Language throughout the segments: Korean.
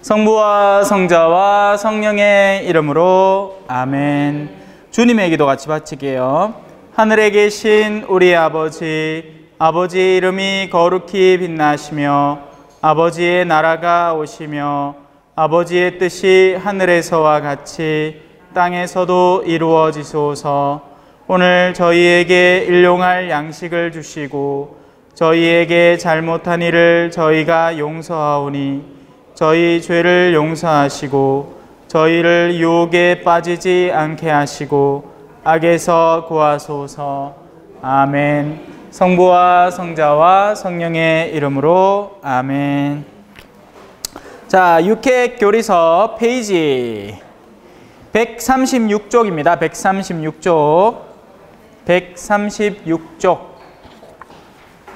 성부와 성자와 성령의 이름으로 아멘. 주님의 기도 같이 바치게요. 하늘에 계신 우리 아버지, 아버지의 이름이 거룩히 빛나시며 아버지의 나라가 오시며 아버지의 뜻이 하늘에서와 같이 땅에서도 이루어지소서. 오늘 저희에게 일용할 양식을 주시고 저희에게 잘못한 일을 저희가 용서하오니 저희 죄를 용서하시고 저희를 유혹에 빠지지 않게 하시고 악에서 구하소서. 아멘. 성부와 성자와 성령의 이름으로 아멘. 자, 육획 교리서 페이지 136쪽입니다. 136쪽. 136쪽.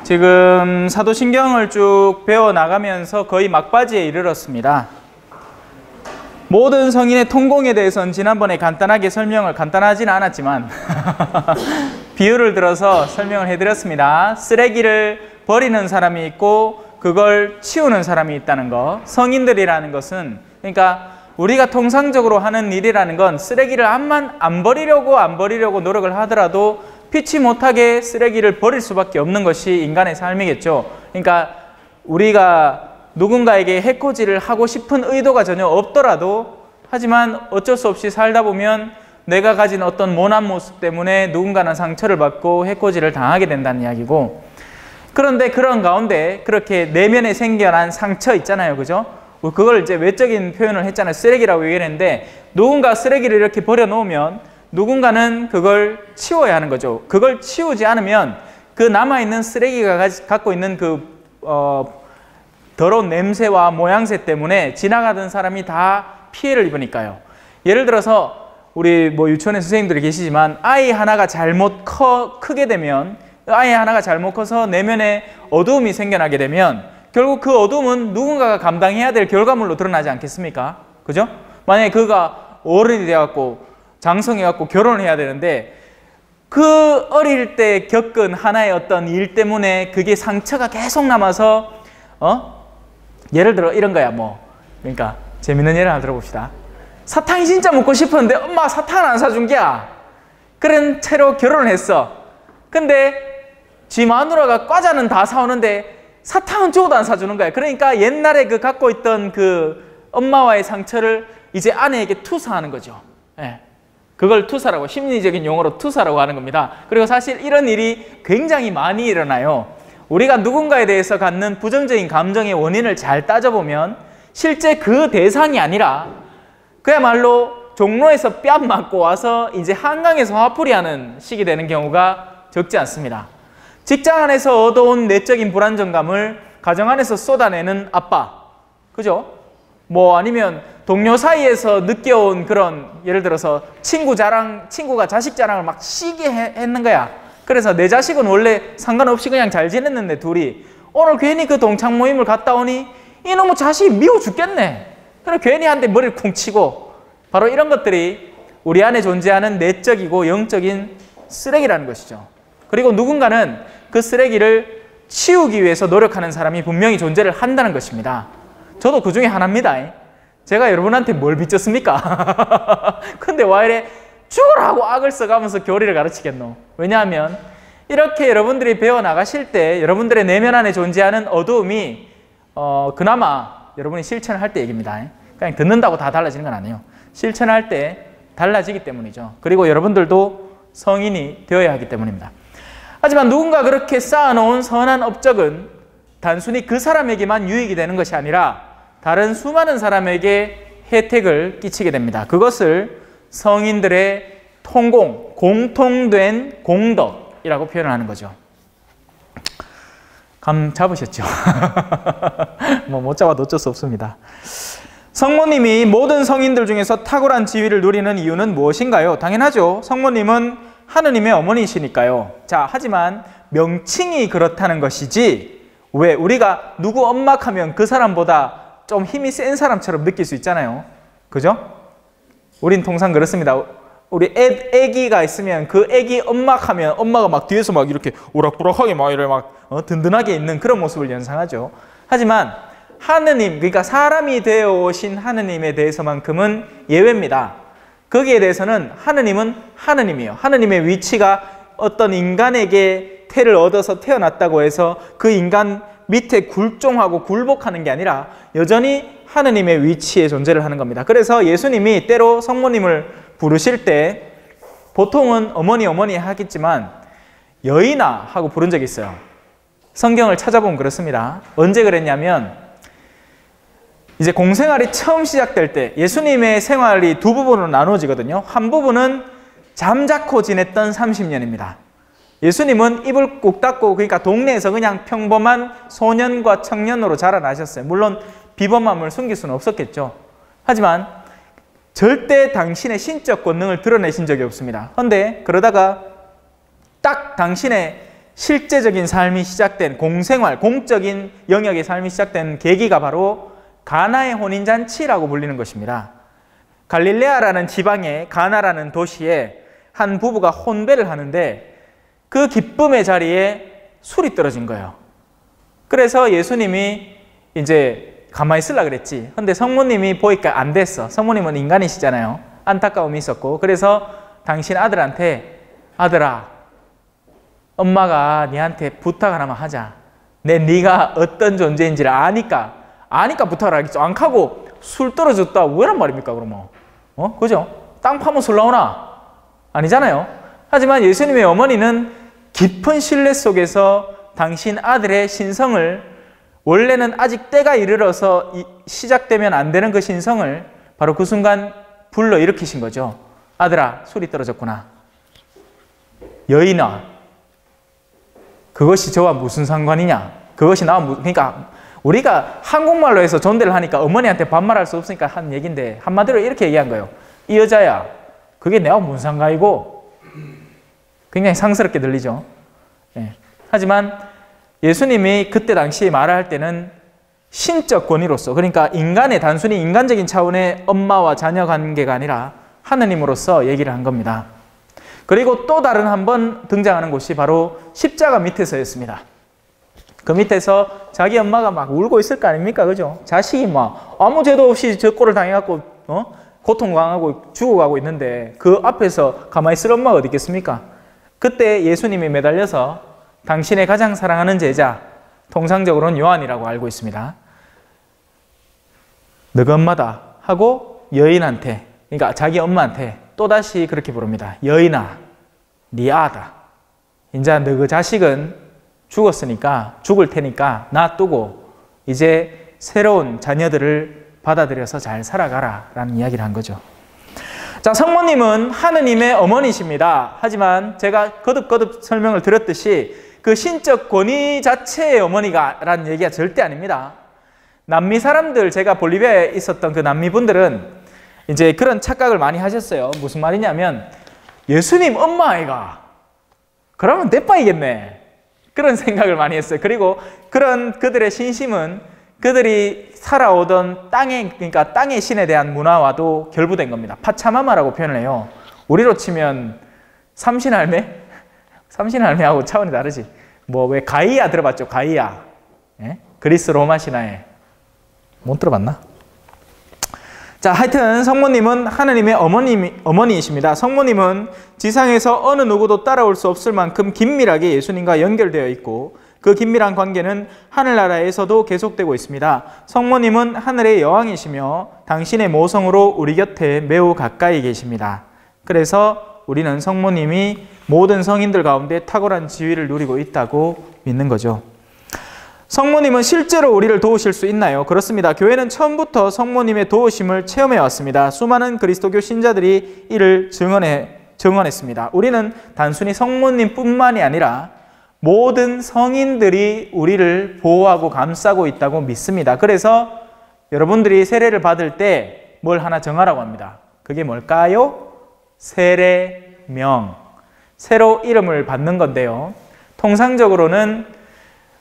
지금 사도신경을 쭉 배워나가면서 거의 막바지에 이르렀습니다. 모든 성인의 통공에 대해서는 지난번에 간단하지는 않았지만 비유를 들어서 설명을 해드렸습니다. 쓰레기를 버리는 사람이 있고 그걸 치우는 사람이 있다는 거. 성인들이라는 것은, 그러니까 우리가 통상적으로 하는 일이라는 건 쓰레기를 안 버리려고 노력을 하더라도 피치 못하게 쓰레기를 버릴 수밖에 없는 것이 인간의 삶이겠죠. 그러니까 우리가 누군가에게 해코지를 하고 싶은 의도가 전혀 없더라도, 하지만 어쩔 수 없이 살다 보면 내가 가진 어떤 모난 모습 때문에 누군가는 상처를 받고 해코지를 당하게 된다는 이야기고, 그런데 그런 가운데 그렇게 내면에 생겨난 상처 있잖아요. 그죠? 그걸 이제 외적인 표현을 했잖아요. 쓰레기라고 얘기를 했는데, 누군가 쓰레기를 이렇게 버려놓으면 누군가는 그걸 치워야 하는 거죠. 그걸 치우지 않으면 그 남아있는 쓰레기가 갖고 있는 그 더러운 냄새와 모양새 때문에 지나가던 사람이 다 피해를 입으니까요. 예를 들어서 우리 유치원에 선생님들이 계시지만 아이 하나가 잘못 크게 되면, 아이 하나가 잘못 커서 내면에 어두움이 생겨나게 되면 결국 그 어두움은 누군가가 감당해야 될 결과물로 드러나지 않겠습니까? 그죠? 만약에 그가 어른이 되어갖고 장성해갖고 결혼을 해야 되는데 그 어릴 때 겪은 하나의 어떤 일 때문에 그게 상처가 계속 남아서 예를 들어 이런 거야. 그러니까 재밌는 예를 하나 들어봅시다. 사탕이 진짜 먹고 싶었는데 엄마 사탕을 안 사준 게야. 그런 채로 결혼을 했어. 근데 지 마누라가 과자는 다 사오는데 사탕은 죽어도 안 사주는 거야. 그러니까 옛날에 그 갖고 있던 그 엄마와의 상처를 이제 아내에게 투사하는 거죠. 예. 그걸 투사라고, 심리적인 용어로 투사라고 하는 겁니다. 그리고 사실 이런 일이 굉장히 많이 일어나요. 우리가 누군가에 대해서 갖는 부정적인 감정의 원인을 잘 따져보면 실제 그 대상이 아니라 그야말로 종로에서 뺨 맞고 와서 이제 한강에서 화풀이 하는 식이 되는 경우가 적지 않습니다. 직장 안에서 얻어온 내적인 불안정감을 가정 안에서 쏟아내는 아빠, 그죠? 아니면 동료 사이에서 느껴온 그런, 예를 들어서 친구가 자식 자랑을 막 시게 했는 거야. 그래서 내 자식은 원래 상관없이 그냥 잘 지냈는데 둘이 오늘 괜히 그 동창 모임을 갔다 오니 이놈의 자식이 미워 죽겠네. 그래 괜히 한 대 머리를 쿵 치고, 바로 이런 것들이 우리 안에 존재하는 내적이고 영적인 쓰레기라는 것이죠. 그리고 누군가는 그 쓰레기를 치우기 위해서 노력하는 사람이 분명히 존재를 한다는 것입니다. 저도 그 중에 하나입니다. 제가 여러분한테 뭘 빚졌습니까? 근데 와 이래 죽으라고 악을 써가면서 교리를 가르치겠노? 왜냐하면 이렇게 여러분들이 배워나가실 때 여러분들의 내면 안에 존재하는 어두움이 그나마 여러분이 실천을 할 때 얘기입니다. 그냥 듣는다고 다 달라지는 건 아니에요. 실천할 때 달라지기 때문이죠. 그리고 여러분들도 성인이 되어야 하기 때문입니다. 하지만 누군가 그렇게 쌓아놓은 선한 업적은 단순히 그 사람에게만 유익이 되는 것이 아니라 다른 수많은 사람에게 혜택을 끼치게 됩니다. 그것을 성인들의 공통된 공덕이라고 표현을 하는 거죠. 감 잡으셨죠? 못 잡아도 어쩔 수 없습니다. 성모님이 모든 성인들 중에서 탁월한 지위를 누리는 이유는 무엇인가요? 당연하죠. 성모님은 하느님의 어머니시니까요. 자, 하지만 명칭이 그렇다는 것이지, 왜 우리가 누구 엄마 하면 그 사람보다 좀 힘이 센 사람처럼 느낄 수 있잖아요. 그죠? 우린 통상 그렇습니다. 우리 애기가 있으면 그 애기 엄마 하면 엄마가 막 뒤에서 막 이렇게 오락부락하게 막 이래 막 든든하게 있는 그런 모습을 연상하죠. 하지만 하느님, 그러니까 사람이 되어 오신 하느님에 대해서만큼은 예외입니다. 거기에 대해서는 하느님은 하느님이에요. 하느님의 위치가 어떤 인간에게 태를 얻어서 태어났다고 해서 그 인간 밑에 굴종하고 굴복하는 게 아니라 여전히 하느님의 위치에 존재를 하는 겁니다. 그래서 예수님이 때로 성모님을 부르실 때 보통은 어머니 어머니 하겠지만 여인아 하고 부른 적이 있어요. 성경을 찾아보면 그렇습니다. 언제 그랬냐면 이제 공생활이 처음 시작될 때 예수님의 생활이 두 부분으로 나누어지거든요. 한 부분은 잠자코 지냈던 30년입니다. 예수님은 입을 꾹 닫고 그러니까 동네에서 그냥 평범한 소년과 청년으로 자라나셨어요. 물론 비범함을 숨길 수는 없었겠죠. 하지만 절대 당신의 신적 권능을 드러내신 적이 없습니다. 그런데 그러다가 딱 당신의 실제적인 삶이 시작된 공생활, 공적인 영역의 삶이 시작된 계기가 바로 가나의 혼인잔치라고 불리는 것입니다. 갈릴레아라는 지방의 가나라는 도시에 한 부부가 혼배를 하는데 그 기쁨의 자리에 술이 떨어진 거예요. 그래서 예수님이 이제 가만히 있으려고 그랬지. 근데 성모님이 보니까 안 됐어. 성모님은 인간이시잖아요. 안타까움이 있었고. 그래서 당신 아들한테 아들아, 엄마가 니한테 부탁 하나만 하자. 네가 어떤 존재인지를 아니까 부탁을 하겠죠. 안 하고 술 떨어졌다. 왜란 말입니까, 그러면? 그죠? 땅 파면 술 나오나? 아니잖아요. 하지만 예수님의 어머니는 깊은 신뢰 속에서 당신 아들의 신성을 원래는 아직 때가 이르러서 시작되면 안 되는 그 신성을 바로 그 순간 불러일으키신 거죠. 아들아, 술이 떨어졌구나. 여인아, 그것이 저와 무슨 상관이냐? 그것이 나와 그러니까 우리가 한국말로 해서 존대를 하니까 어머니한테 반말할 수 없으니까 한 얘기인데 한마디로 이렇게 얘기한 거예요. 이 여자야, 그게 내가 무슨 상관이고? 굉장히 상스럽게 들리죠. 예. 하지만 예수님이 그때 당시 말할 때는 신적 권위로서, 그러니까 단순히 인간적인 차원의 엄마와 자녀 관계가 아니라 하느님으로서 얘기를 한 겁니다. 그리고 또 다른 한 번 등장하는 곳이 바로 십자가 밑에서였습니다. 그 밑에서 자기 엄마가 막 울고 있을 거 아닙니까? 그죠? 자식이 막 아무 죄도 없이 저 꼴을 당해갖고 고통당하고 죽어가고 있는데 그 앞에서 가만히 있을 엄마가 어디 있겠습니까? 그때 예수님이 매달려서 당신의 가장 사랑하는 제자, 통상적으로는 요한이라고 알고 있습니다. 너가 엄마다 하고 여인한테, 그러니까 자기 엄마한테 또다시 그렇게 부릅니다. 여인아, 네 아다. 이제 너 그 자식은 죽었으니까 죽을 테니까 놔두고 이제 새로운 자녀들을 받아들여서 잘 살아가라 라는 이야기를 한 거죠. 자, 성모님은 하느님의 어머니십니다. 하지만 제가 거듭 설명을 드렸듯이 그 신적 권위 자체의 어머니가 라는 얘기가 절대 아닙니다. 남미 사람들, 제가 볼리비아에 있었던 그 남미 분들은 이제 그런 착각을 많이 하셨어요. 무슨 말이냐면 예수님 엄마 아이가 그러면 내 빠이겠네, 그런 생각을 많이 했어요. 그리고 그런 그들의 신심은 그들이 살아오던 그러니까 땅의 신에 대한 문화와도 결부된 겁니다. 파차마마라고 표현을 해요. 우리로 치면 삼신할매? 삼신할매하고 차원이 다르지. 왜 가이아 들어봤죠? 가이아. 예? 그리스 로마 신화에. 못 들어봤나? 자, 하여튼 성모님은 하느님의 어머니이십니다. 성모님은 지상에서 어느 누구도 따라올 수 없을 만큼 긴밀하게 예수님과 연결되어 있고 그 긴밀한 관계는 하늘나라에서도 계속되고 있습니다. 성모님은 하늘의 여왕이시며 당신의 모성으로 우리 곁에 매우 가까이 계십니다. 그래서 우리는 성모님이 모든 성인들 가운데 탁월한 지위를 누리고 있다고 믿는 거죠. 성모님은 실제로 우리를 도우실 수 있나요? 그렇습니다. 교회는 처음부터 성모님의 도우심을 체험해 왔습니다. 수많은 그리스도교 신자들이 이를 증언했습니다. 우리는 단순히 성모님뿐만이 아니라 모든 성인들이 우리를 보호하고 감싸고 있다고 믿습니다. 그래서 여러분들이 세례를 받을 때 뭘 하나 정하라고 합니다. 그게 뭘까요? 세례명. 새로 이름을 받는 건데요. 통상적으로는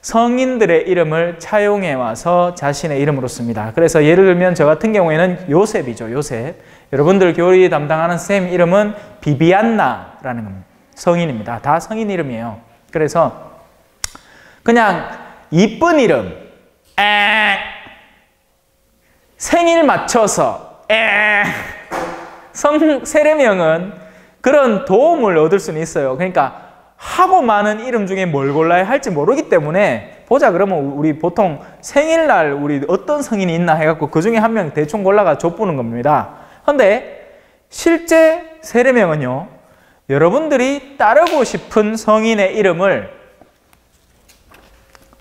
성인들의 이름을 차용해 와서 자신의 이름으로 씁니다. 그래서 예를 들면 저 같은 경우에는 요셉이죠. 요셉. 여러분들 교리 담당하는 선생님 이름은 비비안나라는 성인입니다. 다 성인 이름이에요. 그래서 그냥 이쁜 이름, 생일 맞춰서 세례명은 그런 도움을 얻을 수는 있어요. 그러니까 하고 많은 이름 중에 뭘 골라야 할지 모르기 때문에 보자 그러면 우리 보통 생일날 우리 어떤 성인이 있나 해갖고 그 중에 한 명 대충 골라가 줘보는 겁니다. 그런데 실제 세례명은요, 여러분들이 따르고 싶은 성인의 이름을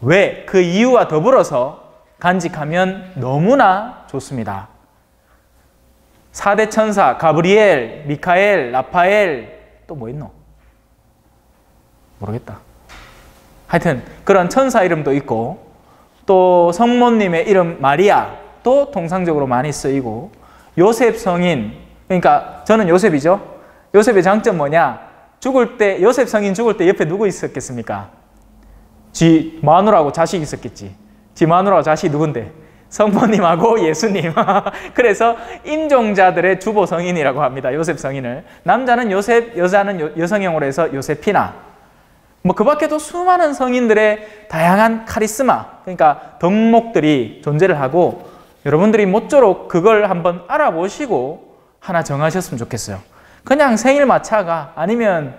왜 그 이유와 더불어서 간직하면 너무나 좋습니다. 4대 천사 가브리엘, 미카엘, 라파엘, 또 뭐 있노? 모르겠다. 하여튼 그런 천사 이름도 있고, 또 성모님의 이름 마리아 또 통상적으로 많이 쓰이고, 요셉 성인, 그러니까 저는 요셉이죠. 요셉의 장점 뭐냐? 죽을 때, 요셉 성인 죽을 때 옆에 누구 있었겠습니까? 지 마누라하고 자식 있었겠지. 지 마누라하고 자식이 누군데? 성모님하고 예수님. 그래서 임종자들의 주보 성인이라고 합니다. 요셉 성인을. 남자는 요셉, 여자는 여성형으로 해서 요세피나. 뭐 그 밖에도 수많은 성인들의 다양한 카리스마, 그러니까 덕목들이 존재를 하고, 여러분들이 모쪼록 그걸 한번 알아보시고 하나 정하셨으면 좋겠어요. 그냥 생일 마차가 아니면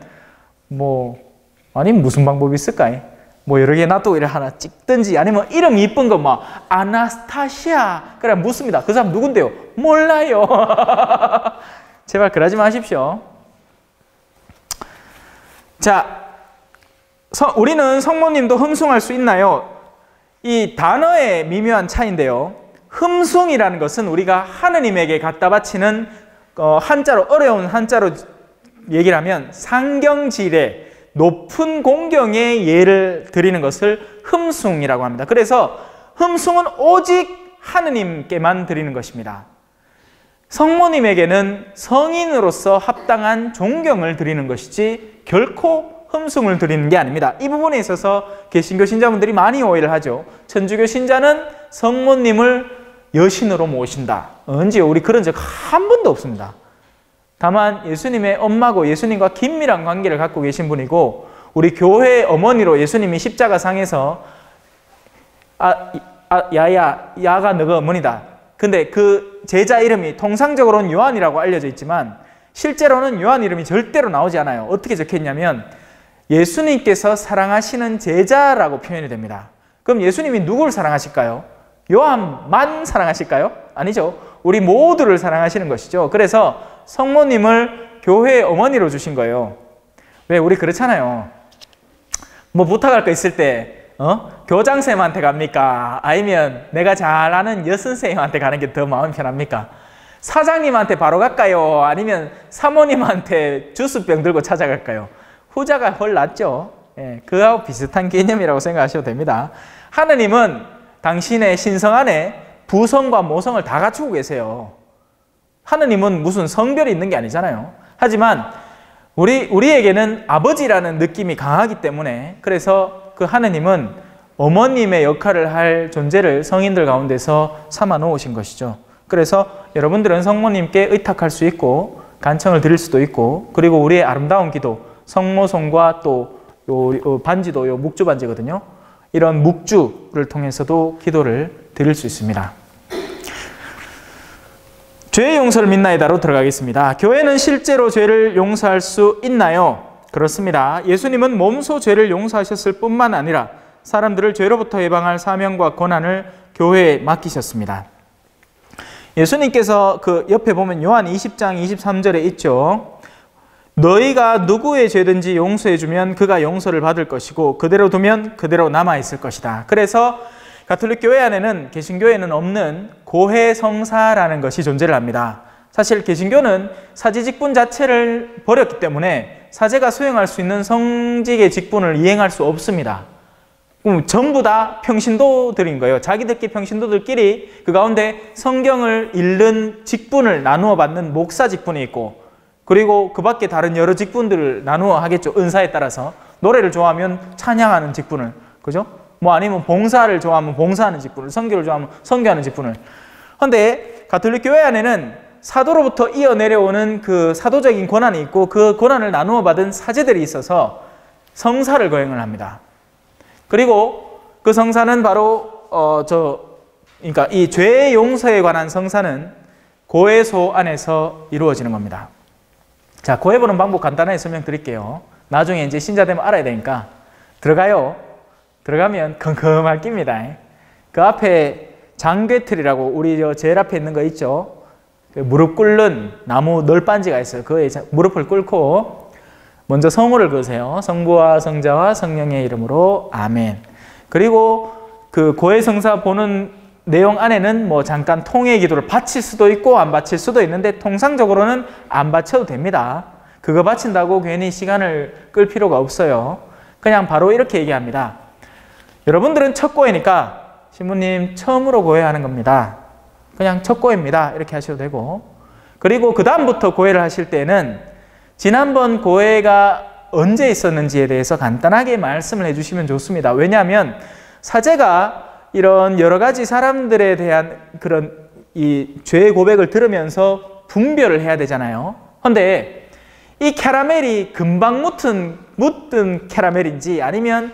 아니면 무슨 방법이 있을까? 뭐 여러 개 놔두고 이렇게 하나 찍든지, 아니면 이름 이쁜 거 막 아나스타시아 그래 묻습니다. 그 사람 누군데요? 몰라요. 제발 그러지 마십시오. 자, 우리는 성모님도 흠숭할 수 있나요? 이 단어의 미묘한 차이인데요. 흠숭이라는 것은 우리가 하느님에게 갖다 바치는 한자로, 어려운 한자로 얘기를 하면 상경질의 높은 공경의 예를 드리는 것을 흠숭이라고 합니다. 그래서 흠숭은 오직 하느님께만 드리는 것입니다. 성모님에게는 성인으로서 합당한 존경을 드리는 것이지 결코 흠숭을 드리는 게 아닙니다. 이 부분에 있어서 개신교 신자분들이 많이 오해를 하죠. 천주교 신자는 성모님을 여신으로 모신다. 언제요? 우리 그런 적 한 번도 없습니다. 다만 예수님의 엄마고 예수님과 긴밀한 관계를 갖고 계신 분이고, 우리 교회의 어머니로 예수님이 십자가상에서 야가 너가 어머니다. 근데 그 제자 이름이 통상적으로는 요한이라고 알려져 있지만 실제로는 요한 이름이 절대로 나오지 않아요. 어떻게 적혀있냐면 예수님께서 사랑하시는 제자라고 표현이 됩니다. 그럼 예수님이 누구를 사랑하실까요? 요한만 사랑하실까요? 아니죠. 우리 모두를 사랑하시는 것이죠. 그래서 성모님을 교회의 어머니로 주신 거예요. 왜? 우리 그렇잖아요. 뭐 부탁할 거 있을 때 교장쌤한테 갑니까? 아니면 내가 잘 아는 여선생님한테 가는 게 더 마음이 편합니까? 사장님한테 바로 갈까요? 아니면 사모님한테 주스병 들고 찾아갈까요? 후자가 훨 낫죠. 예, 그거하고 비슷한 개념이라고 생각하셔도 됩니다. 하느님은 당신의 신성 안에 부성과 모성을 다 갖추고 계세요. 하느님은 무슨 성별이 있는 게 아니잖아요. 하지만 우리에게는 아버지라는 느낌이 강하기 때문에, 그래서 그 하느님은 어머님의 역할을 할 존재를 성인들 가운데서 삼아 놓으신 것이죠. 그래서 여러분들은 성모님께 의탁할 수 있고 간청을 드릴 수도 있고, 그리고 우리의 아름다운 기도, 성모송과 또 반지도 요 묵주 반지거든요. 이런 묵주를 통해서도 기도를 드릴 수 있습니다. 죄의 용서를 믿나이다로 들어가겠습니다. 교회는 실제로 죄를 용서할 수 있나요? 그렇습니다. 예수님은 몸소 죄를 용서하셨을 뿐만 아니라 사람들을 죄로부터 예방할 사명과 권한을 교회에 맡기셨습니다. 예수님께서 그 옆에 보면 요한 20장 23절에 있죠. 너희가 누구의 죄든지 용서해주면 그가 용서를 받을 것이고 그대로 두면 그대로 남아있을 것이다. 그래서 가톨릭 교회 안에는, 개신교에는 없는 고해성사라는 것이 존재를 합니다. 사실 개신교는 사제 직분 자체를 버렸기 때문에 사제가 수행할 수 있는 성직의 직분을 이행할 수 없습니다. 전부 다 평신도들인 거예요. 자기들끼리 평신도들끼리 그 가운데 성경을 읽는 직분을 나누어 받는 목사 직분이 있고, 그리고 그 밖에 다른 여러 직분들을 나누어 하겠죠. 은사에 따라서. 노래를 좋아하면 찬양하는 직분을, 그죠? 뭐 아니면 봉사를 좋아하면 봉사하는 직분을, 선교를 좋아하면 선교하는 직분을. 그런데 가톨릭 교회 안에는 사도로부터 이어 내려오는 그 사도적인 권한이 있고, 그 권한을 나누어 받은 사제들이 있어서 성사를 거행을 합니다. 그리고 그 성사는 바로 그러니까 이 죄 용서에 관한 성사는 고해소 안에서 이루어지는 겁니다. 자, 고해 보는 방법 간단하게 설명드릴게요. 나중에 이제 신자 되면 알아야 되니까 들어가요. 들어가면 컴컴할 깁니다. 그 앞에 장괴틀이라고 우리 제일 앞에 있는 거 있죠. 무릎 꿇는 나무 널빤지가 있어요. 그거에 무릎을 꿇고 먼저 성호를 그으세요. 성부와 성자와 성령의 이름으로 아멘. 그리고 그 고해성사 보는 내용 안에는 뭐 잠깐 통의 기도를 바칠 수도 있고 안 바칠 수도 있는데 통상적으로는 안 바쳐도 됩니다. 그거 바친다고 괜히 시간을 끌 필요가 없어요. 그냥 바로 이렇게 얘기합니다. 여러분들은 첫 고해니까 신부님 처음으로 고해하는 겁니다. 그냥 첫 고해입니다. 이렇게 하셔도 되고, 그리고 그 다음부터 고해를 하실 때는 지난번 고해가 언제 있었는지에 대해서 간단하게 말씀을 해주시면 좋습니다. 왜냐하면 사제가 이런 여러 가지 사람들에 대한 그런 이 죄의 고백을 들으면서 분별을 해야 되잖아요. 그런데 이 캐러멜이 금방 묻은 캐러멜인지 아니면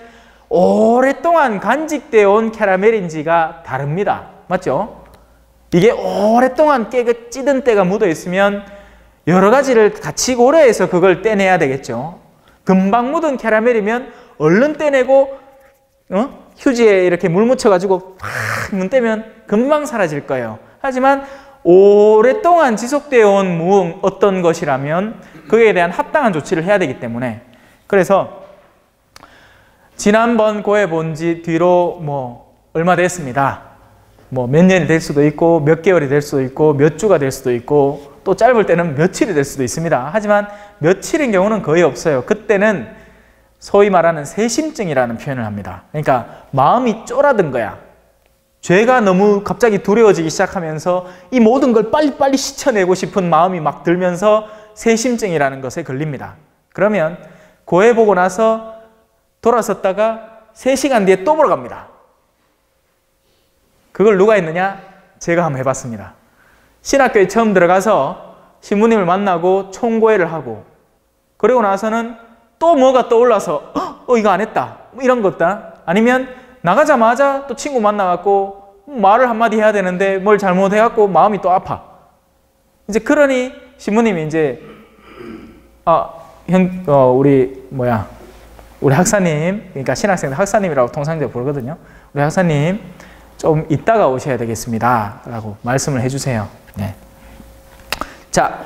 오랫동안 간직되어 온 캐러멜인지가 다릅니다. 맞죠? 이게 오랫동안 깨끗 찌든 때가 묻어 있으면 여러 가지를 같이 고려해서 그걸 떼내야 되겠죠. 금방 묻은 캐러멜이면 얼른 떼내고 휴지에 이렇게 물 묻혀가지고 팍 문 떼면 금방 사라질 거예요. 하지만 오랫동안 지속되어 온 어떤 것이라면 그에 대한 합당한 조치를 해야 되기 때문에, 그래서 지난번 고해 본지 뒤로 뭐 얼마 됐습니다. 뭐 몇 년이 될 수도 있고 몇 개월이 될 수도 있고 몇 주가 될 수도 있고 또 짧을 때는 며칠이 될 수도 있습니다. 하지만 며칠인 경우는 거의 없어요. 그때는 소위 말하는 세심증이라는 표현을 합니다. 그러니까 마음이 쫄아든 거야. 죄가 너무 갑자기 두려워지기 시작하면서 이 모든 걸 빨리빨리 씻어내고 싶은 마음이 막 들면서 세심증이라는 것에 걸립니다. 그러면 고해 보고 나서 돌아섰다가 3시간 뒤에 또 보러 갑니다. 그걸 누가 했느냐? 제가 한번 해봤습니다. 신학교에 처음 들어가서 신부님을 만나고 총고해를 하고, 그리고 나서는 또 뭐가 떠올라서 이거 안 했다 이런 것들, 아니면 나가자마자 또 친구 만나갖고 말을 한마디 해야 되는데 뭘 잘못해갖고 마음이 또 아파. 이제 그러니 신부님이 이제 우리 학사님, 그러니까 신학생들 학사님이라고 통상적으로 부르거든요. 우리 학사님 좀 이따가 오셔야 되겠습니다 라고 말씀을 해주세요. 네. 자,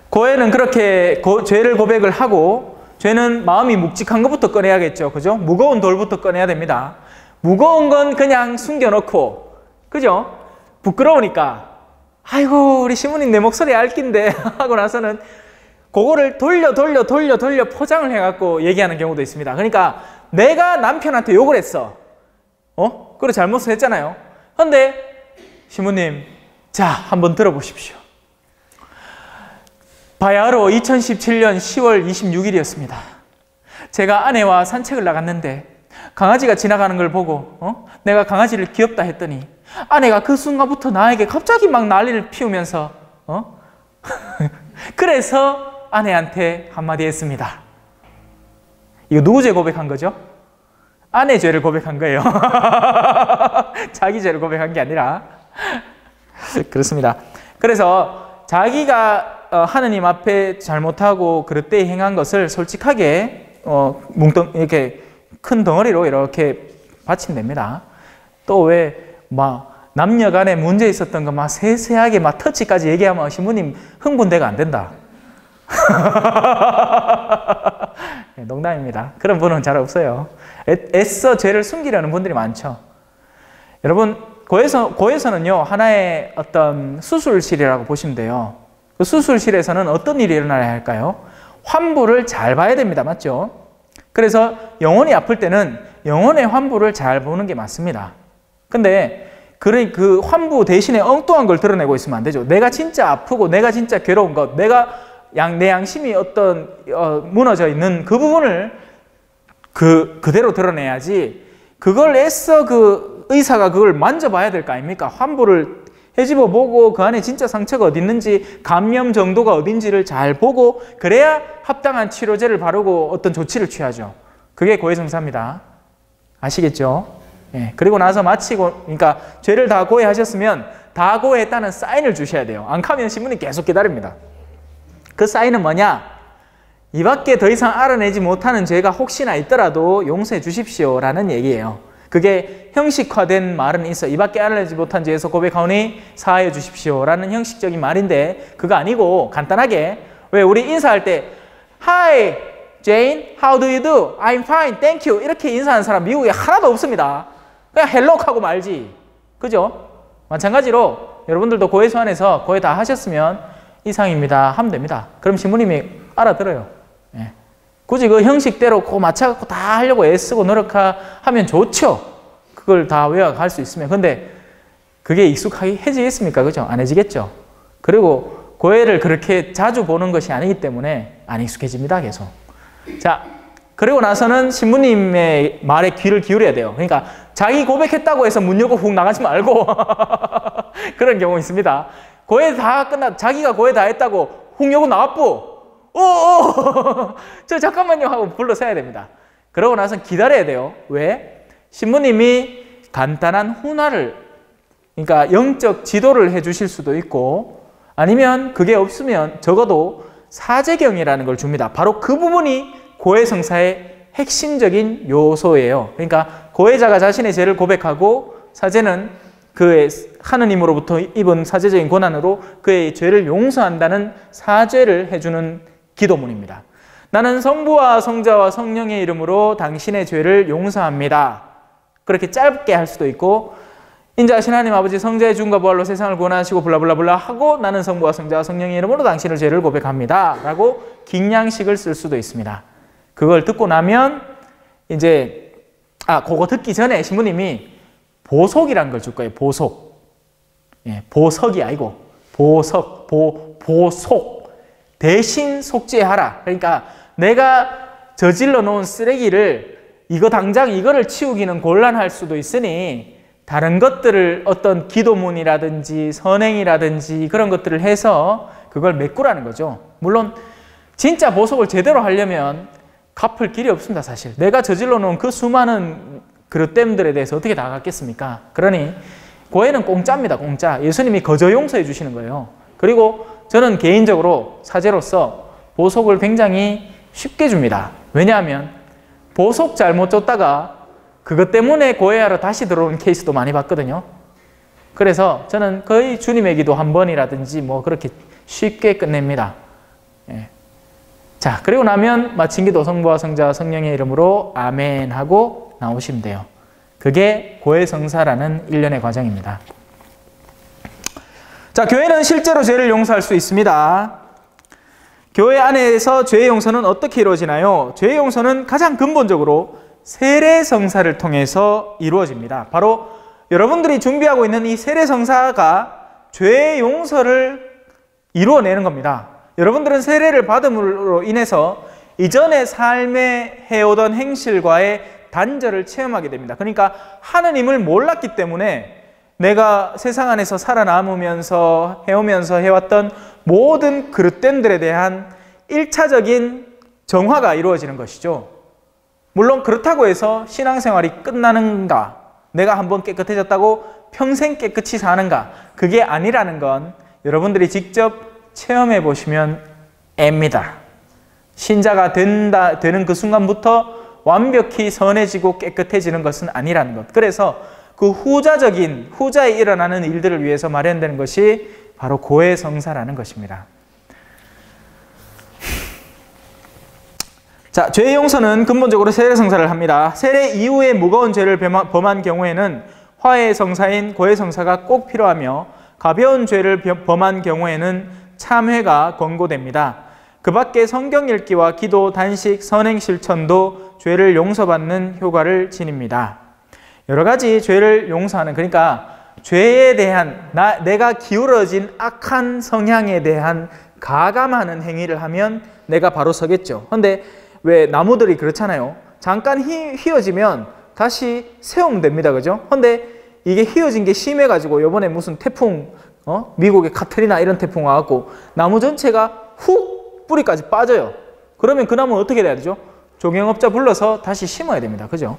고해는 그렇게 죄를 고백을 하고, 죄는 마음이 묵직한 것부터 꺼내야겠죠. 그죠? 무거운 돌부터 꺼내야 됩니다. 무거운 건 그냥 숨겨놓고, 그죠? 부끄러우니까 아이고 우리 신부님 내 목소리 얇긴데 하고 나서는 그거를 돌려 포장을 해갖고 얘기하는 경우도 있습니다. 그러니까 내가 남편한테 욕을 했어. 그래 잘못을 했잖아요. 그런데 신부님, 자 한번 들어보십시오. 바야흐로 2017년 10월 26일이었습니다. 제가 아내와 산책을 나갔는데 강아지가 지나가는 걸 보고 내가 강아지를 귀엽다 했더니 아내가 그 순간부터 나에게 갑자기 막 난리를 피우면서 그래서 아내한테 한마디 했습니다. 이거 누구 죄 고백한 거죠? 아내 죄를 고백한 거예요. 자기 죄를 고백한 게 아니라. 그렇습니다. 그래서 자기가 하느님 앞에 잘못하고 그릇되이 행한 것을 솔직하게 이렇게 큰 덩어리로 이렇게 받친답니다. 또 왜 막 남녀 간에 문제 있었던 거 막 세세하게 막 터치까지 얘기하면 신부님 흥분대가 안 된다. 농담입니다. 그런 분은 잘 없어요. 애써 죄를 숨기려는 분들이 많죠. 여러분, 고해서는요 하나의 어떤 수술실이라고 보시면 돼요. 그 수술실에서는 어떤 일이 일어나야 할까요? 환부를 잘 봐야 됩니다. 맞죠? 그래서 영혼이 아플 때는 영혼의 환부를 잘 보는 게 맞습니다. 근데 그 환부 대신에 엉뚱한 걸 드러내고 있으면 안 되죠. 내가 진짜 아프고 내가 진짜 괴로운 것, 내 양심이 무너져 있는 그 부분을 그대로 드러내야지, 그걸 애써 그 의사가 그걸 만져봐야 될 거 아닙니까? 환부를 헤집어 보고 그 안에 진짜 상처가 어디 있는지, 감염 정도가 어딘지를 잘 보고, 그래야 합당한 치료제를 바르고 어떤 조치를 취하죠. 그게 고해성사입니다. 아시겠죠? 예, 그리고 나서 마치고, 그러니까 죄를 다 고해하셨으면 다 고해했다는 사인을 주셔야 돼요. 안 가면 신부님 계속 기다립니다. 그 사인은 뭐냐? 이 밖에 더 이상 알아내지 못하는 죄가 혹시나 있더라도 용서해 주십시오 라는 얘기예요. 그게 형식화된 말은 있어. 이 밖에 알아내지 못한 죄에서 고백하오니 사하여 주십시오 라는 형식적인 말인데, 그거 아니고 간단하게, 왜 우리 인사할 때 Hi Jane, how do you do? I'm fine, thank you 이렇게 인사하는 사람 미국에 하나도 없습니다. 그냥 헬로 하고 말지. 그죠? 마찬가지로 여러분들도 고해 소환해서 고해 다 하셨으면 이상입니다 하면 됩니다. 그럼 신부님이 알아들어요. 예. 굳이 그 형식대로 그 맞춰갖고 다 하려고 애쓰고 노력하면 좋죠. 그걸 다 외워갈 수 있으면. 근데 그게 익숙하게 해지겠습니까? 그죠? 안 해지겠죠. 그리고 고해를 그렇게 자주 보는 것이 아니기 때문에 안 익숙해집니다. 계속. 자, 그리고 나서는 신부님의 말에 귀를 기울여야 돼요. 그러니까 자기 고백했다고 해서 문 열고 훅 나가지 말고 그런 경우 있습니다. 고해 다 자기가 고해 다 했다고 훅 열고 나왔고 저 잠깐만요 하고 불러서야 됩니다. 그러고 나서 기다려야 돼요. 왜? 신부님이 간단한 훈화를, 그러니까 영적 지도를 해주실 수도 있고, 아니면 그게 없으면 적어도 사제경이라는 걸 줍니다. 바로 그 부분이 고해성사의 핵심적인 요소예요. 그러니까 고해자가 자신의 죄를 고백하고 사제는 그의 하느님으로부터 입은 사제적인 권한으로 그의 죄를 용서한다는 사죄를 해주는 기도문입니다. 나는 성부와 성자와 성령의 이름으로 당신의 죄를 용서합니다. 그렇게 짧게 할 수도 있고, 인자하신 하나님 아버지 성자의 죽음과 부활로 세상을 구원하시고 블라블라블라 하고 나는 성부와 성자와 성령의 이름으로 당신의 죄를 고백합니다 라고 긴 양식을 쓸 수도 있습니다. 그걸 듣고 나면 이제 그거 듣기 전에 신부님이 보석이라는 걸 줄 거예요. 보석. 예, 보석이 아니고 보석, 보속. 대신 속죄하라. 그러니까 내가 저질러 놓은 쓰레기를 이거 당장 이거를 치우기는 곤란할 수도 있으니 다른 것들을 어떤 기도문이라든지 선행이라든지 그런 것들을 해서 그걸 메꾸라는 거죠. 물론 진짜 보석을 제대로 하려면 갚을 길이 없습니다. 사실 내가 저질러 놓은 그 수많은 그릇됨들에 대해서 어떻게 다 갚겠습니까? 그러니 고해는 공짜입니다. 공짜. 예수님이 거저 용서해 주시는 거예요. 그리고 저는 개인적으로 사제로서 보석을 굉장히 쉽게 줍니다. 왜냐하면 보석 잘못 줬다가 그것 때문에 고해하러 다시 들어오는 케이스도 많이 봤거든요. 그래서 저는 거의 주님의 기도 한 번이라든지 뭐 그렇게 쉽게 끝냅니다. 예. 자, 그리고 나면 마친 기도 성부와 성자와 성령의 이름으로 아멘 하고 나오시면 돼요. 그게 고해성사라는 일련의 과정입니다. 자, 교회는 실제로 죄를 용서할 수 있습니다. 교회 안에서 죄의 용서는 어떻게 이루어지나요? 죄의 용서는 가장 근본적으로 세례성사를 통해서 이루어집니다. 바로 여러분들이 준비하고 있는 이 세례성사가 죄의 용서를 이루어내는 겁니다. 여러분들은 세례를 받음으로 인해서 이전의 삶에 해오던 행실과의 단절을 체험하게 됩니다. 그러니까 하느님을 몰랐기 때문에 내가 세상 안에서 살아남으면서 해오면서 해왔던 모든 그릇됨들에 대한 1차적인 정화가 이루어지는 것이죠. 물론 그렇다고 해서 신앙생활이 끝나는가, 내가 한번 깨끗해졌다고 평생 깨끗이 사는가, 그게 아니라는 건 여러분들이 직접 체험해 보시면 앱니다. 신자가 되는 그 순간부터 완벽히 선해지고 깨끗해지는 것은 아니라는 것. 그래서 그 후자에 일어나는 일들을 위해서 마련되는 것이 바로 고해성사라는 것입니다. 자, 죄의 용서는 근본적으로 세례성사를 합니다. 세례 이후에 무거운 죄를 범한 경우에는 화해성사인 고해성사가 꼭 필요하며 가벼운 죄를 범한 경우에는 참회가 권고됩니다. 그 밖에 성경 읽기와 기도, 단식, 선행 실천도 죄를 용서받는 효과를 지닙니다. 여러 가지 죄를 용서하는, 그러니까 죄에 대한 내가 기울어진 악한 성향에 대한 가감하는 행위를 하면 내가 바로 서겠죠. 그런데 왜 나무들이 그렇잖아요. 잠깐 휘어지면 다시 세우면 됩니다. 그죠? 그런데 이게 휘어진 게 심해가지고 이번에 무슨 태풍, 미국의 카트리나 이런 태풍 와갖고 나무 전체가 훅 뿌리까지 빠져요. 그러면 그 나무는 어떻게 돼야 되죠? 조경업자 불러서 다시 심어야 됩니다. 그죠?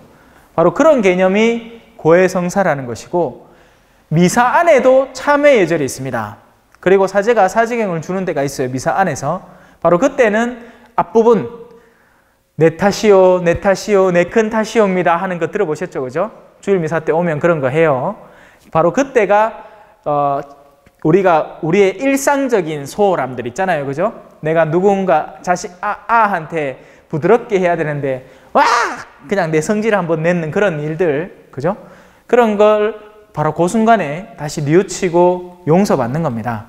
바로 그런 개념이 고해성사라는 것이고, 미사 안에도 참회 예절이 있습니다. 그리고 사제가 사제경을 주는 데가 있어요. 미사 안에서. 바로 그때는 앞부분 내 탓이요, 내 탓이요, 내 큰 탓이요입니다 하는 거 들어보셨죠? 그죠? 주일 미사 때 오면 그런 거 해요. 바로 그때가 우리가 우리의 일상적인 소홀함들 있잖아요. 그죠? 내가 누군가 자식 아한테 부드럽게 해야 되는데 와! 그냥 내 성질을 한번 내는 그런 일들. 그죠? 그런 걸 바로 그 순간에 다시 뉘우치고 용서받는 겁니다.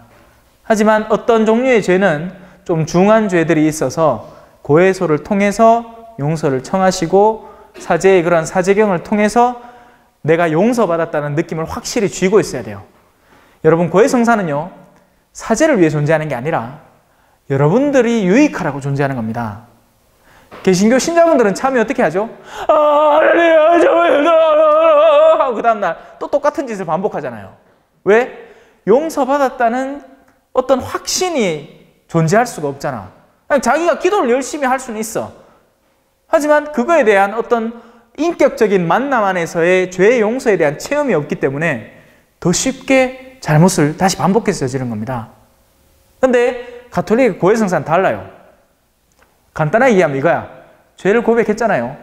하지만 어떤 종류의 죄는 좀 중한 죄들이 있어서 고해소를 통해서 용서를 청하시고 사제의 그런 사제경을 통해서 내가 용서받았다는 느낌을 확실히 쥐고 있어야 돼요. 여러분, 고해성사는요, 사제를 위해 존재하는 게 아니라 여러분들이 유익하라고 존재하는 겁니다. 개신교 신자분들은 참여 어떻게 하죠? 하고 그 다음날 또 똑같은 짓을 반복하잖아요. 왜? 용서받았다는 어떤 확신이 존재할 수가 없잖아. 그냥 자기가 기도를 열심히 할 수는 있어. 하지만 그거에 대한 어떤 인격적인 만남 안에서의 죄의 용서에 대한 체험이 없기 때문에 더 쉽게 잘못을 다시 반복해서 저지른 겁니다. 그런데 가톨릭 고해성사는 달라요. 간단하게 이해하면 이거야. 죄를 고백했잖아요.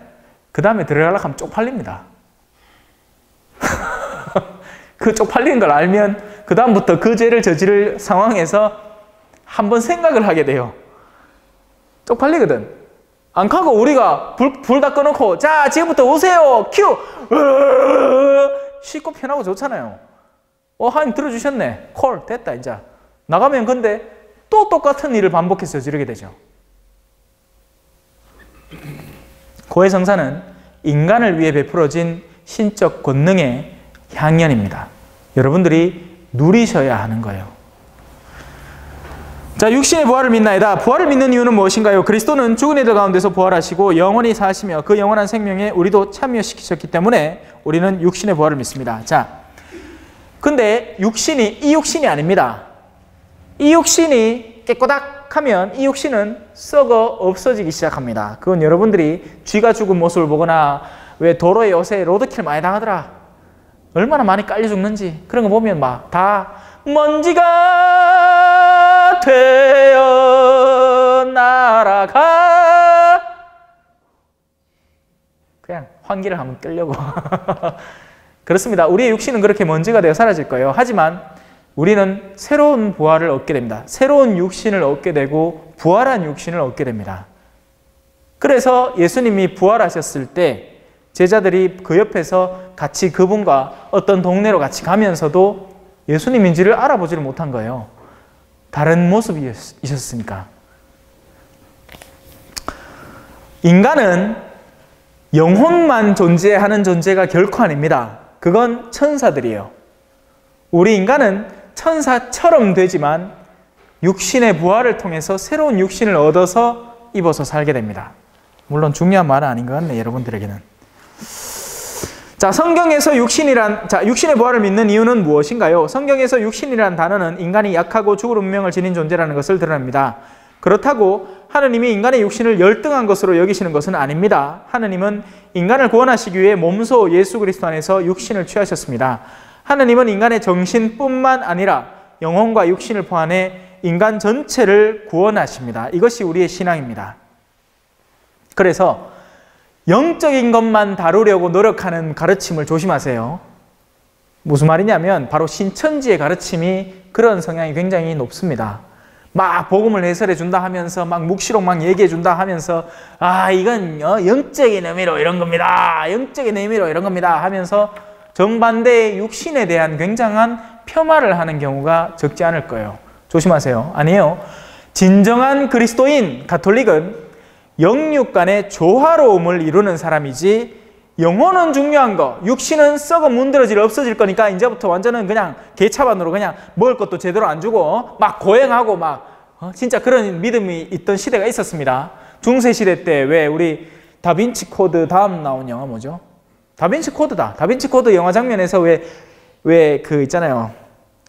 그 다음에 들어가려고 하면 쪽팔립니다. 그 쪽팔리는 걸 알면 그 다음부터 그 죄를 저지를 상황에서 한번 생각을 하게 돼요. 쪽팔리거든. 안 가고 우리가 불 다 꺼놓고 자 지금부터 오세요 큐 쉽고 편하고 좋잖아요. 하나님 들어주셨네. 콜 됐다. 이제 나가면 근데 또 똑같은 일을 반복해서 저지르게 되죠. 고해성사는 인간을 위해 베풀어진 신적 권능의 향연입니다. 여러분들이 누리셔야 하는 거예요. 자, 육신의 부활을 믿나이다. 부활을 믿는 이유는 무엇인가요? 그리스도는 죽은 이들 가운데서 부활하시고 영원히 사시며 그 영원한 생명에 우리도 참여시키셨기 때문에 우리는 육신의 부활을 믿습니다. 자, 근데 이 육신이 아닙니다. 이 육신이 깨꼬닥하면 이 육신은 썩어 없어지기 시작합니다. 그건 여러분들이 쥐가 죽은 모습을 보거나 왜 도로에 요새 로드킬 많이 당하더라. 얼마나 많이 깔려 죽는지 그런 거 보면 막 다 먼지가 되어 날아가 그냥 환기를 한번 끌려고 그렇습니다. 우리의 육신은 그렇게 먼지가 되어 사라질 거예요. 하지만 우리는 새로운 부활을 얻게 됩니다. 새로운 육신을 얻게 되고 부활한 육신을 얻게 됩니다. 그래서 예수님이 부활하셨을 때 제자들이 그 옆에서 같이 그분과 어떤 동네로 같이 가면서도 예수님인지를 알아보지를 못한 거예요. 다른 모습이셨으니까. 인간은 영혼만 존재하는 존재가 결코 아닙니다. 그건 천사들이에요. 우리 인간은 천사처럼 되지만 육신의 부활을 통해서 새로운 육신을 얻어서 입어서 살게 됩니다. 물론 중요한 말은 아닌 것 같네, 여러분들에게는. 자, 성경에서 육신의 부활을 믿는 이유는 무엇인가요? 성경에서 육신이라는 단어는 인간이 약하고 죽을 운명을 지닌 존재라는 것을 드러냅니다. 그렇다고 하느님이 인간의 육신을 열등한 것으로 여기시는 것은 아닙니다. 하느님은 인간을 구원하시기 위해 몸소 예수 그리스도 안에서 육신을 취하셨습니다. 하느님은 인간의 정신뿐만 아니라 영혼과 육신을 포함해 인간 전체를 구원하십니다. 이것이 우리의 신앙입니다. 그래서 영적인 것만 다루려고 노력하는 가르침을 조심하세요. 무슨 말이냐면 바로 신천지의 가르침이 그런 성향이 굉장히 높습니다. 막 복음을 해설해 준다 하면서 막 묵시록 막 얘기해 준다 하면서 이건 영적인 의미로 이런 겁니다. 영적인 의미로 이런 겁니다 하면서 정반대의 육신에 대한 굉장한 폄하를 하는 경우가 적지 않을 거예요. 조심하세요. 아니에요. 진정한 그리스도인 가톨릭은 영육 간의 조화로움을 이루는 사람이지 영혼은 중요한 거, 육신은 썩어 문드러질 없어질 거니까 이제부터 완전은 그냥 개차반으로 그냥 먹을 것도 제대로 안 주고 막 고행하고 막 진짜 그런 믿음이 있던 시대가 있었습니다. 중세시대 때 왜 우리 다빈치 코드 다음 나온 영화 뭐죠? 다빈치 코드다. 다빈치 코드 영화 장면에서 왜 그 있잖아요.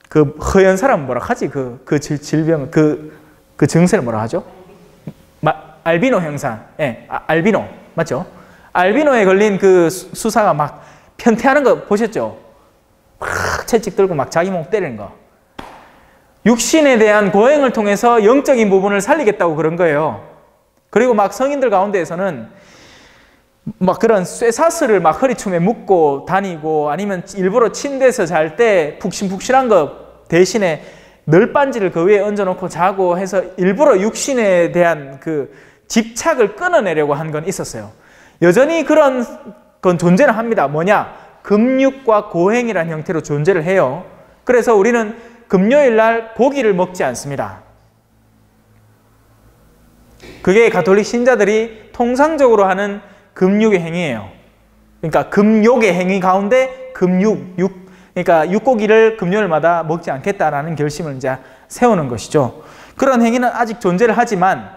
그 허연 사람 뭐라 하지? 그 질병 그 증세를 뭐라 하죠? 알비노 형상. 예, 알비노 맞죠? 알비노에 걸린 그 수사가 막 편퇴하는 거 보셨죠? 막 채찍 들고 막 자기 몸 때리는 거. 육신에 대한 고행을 통해서 영적인 부분을 살리겠다고 그런 거예요. 그리고 막 성인들 가운데에서는 막 그런 쇠사슬을 막 허리춤에 묶고 다니고, 아니면 일부러 침대에서 잘 때 푹신푹신한 거 대신에 널빤지를 그 위에 얹어놓고 자고 해서 일부러 육신에 대한 그 집착을 끊어내려고 한 건 있었어요. 여전히 그런 건 존재는 합니다. 뭐냐? 금육과 고행이라는 형태로 존재를 해요. 그래서 우리는 금요일 날 고기를 먹지 않습니다. 그게 가톨릭 신자들이 통상적으로 하는 금육의 행위예요. 그러니까 금욕의 행위 가운데 그러니까 육고기를 금요일마다 먹지 않겠다라는 결심을 이제 세우는 것이죠. 그런 행위는 아직 존재를 하지만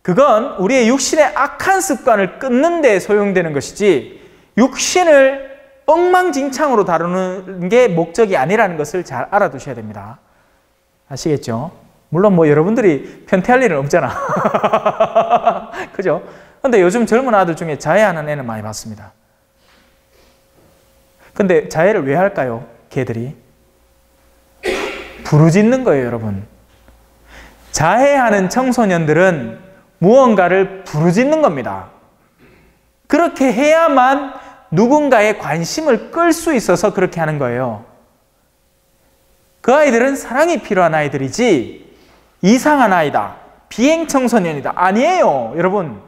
그건 우리의 육신의 악한 습관을 끊는 데 소용되는 것이지, 육신을 엉망진창으로 다루는 게 목적이 아니라는 것을 잘 알아두셔야 됩니다. 아시겠죠? 물론 뭐 여러분들이 편퇴할 일은 없잖아. 그죠? 근데 요즘 젊은 아들 중에 자해하는 애는 많이 봤습니다. 근데 자해를 왜 할까요? 걔들이 부르짖는 거예요, 여러분. 자해하는 청소년들은 무언가를 부르짖는 겁니다. 그렇게 해야만 누군가의 관심을 끌 수 있어서 그렇게 하는 거예요. 그 아이들은 사랑이 필요한 아이들이지 이상한 아이다, 비행 청소년이다 아니에요, 여러분.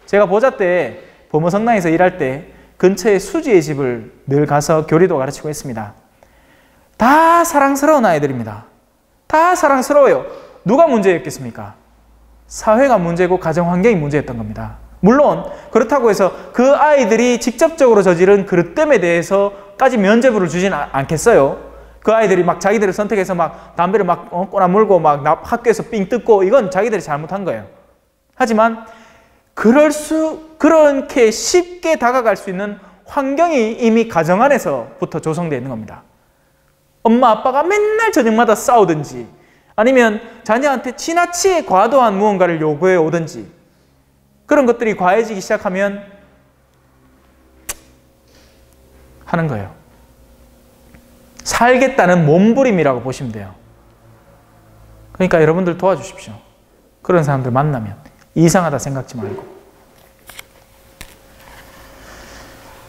제가 보자 때 범어성당에서 일할 때 근처에 수지의 집을 늘 가서 교리도 가르치고 했습니다. 다 사랑스러운 아이들입니다. 다 사랑스러워요. 누가 문제였겠습니까? 사회가 문제고 가정 환경이 문제였던 겁니다. 물론 그렇다고 해서 그 아이들이 직접적으로 저지른 그릇됨에 대해서까지 면죄부를 주지는 않겠어요. 그 아이들이 막 자기들을 선택해서 막 담배를 막 꼬나물고 막 학교에서 삥 뜯고, 이건 자기들이 잘못한 거예요. 하지만 그렇게 쉽게 다가갈 수 있는 환경이 이미 가정 안에서부터 조성되어 있는 겁니다. 엄마 아빠가 맨날 저녁마다 싸우든지, 아니면 자녀한테 지나치게 과도한 무언가를 요구해 오든지, 그런 것들이 과해지기 시작하면 하는 거예요. 살겠다는 몸부림이라고 보시면 돼요. 그러니까 여러분들 도와주십시오. 그런 사람들 만나면 이상하다 생각지 말고.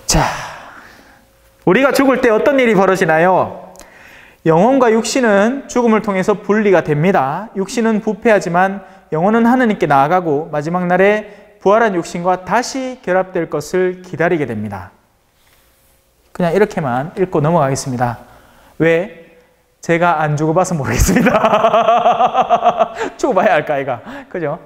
자, 우리가 죽을 때 어떤 일이 벌어지나요? 영혼과 육신은 죽음을 통해서 분리가 됩니다. 육신은 부패하지만 영혼은 하느님께 나아가고 마지막 날에 부활한 육신과 다시 결합될 것을 기다리게 됩니다. 그냥 이렇게만 읽고 넘어가겠습니다. 왜? 제가 안 죽어봐서 모르겠습니다. 죽어봐야 할까, 아이가. 그죠?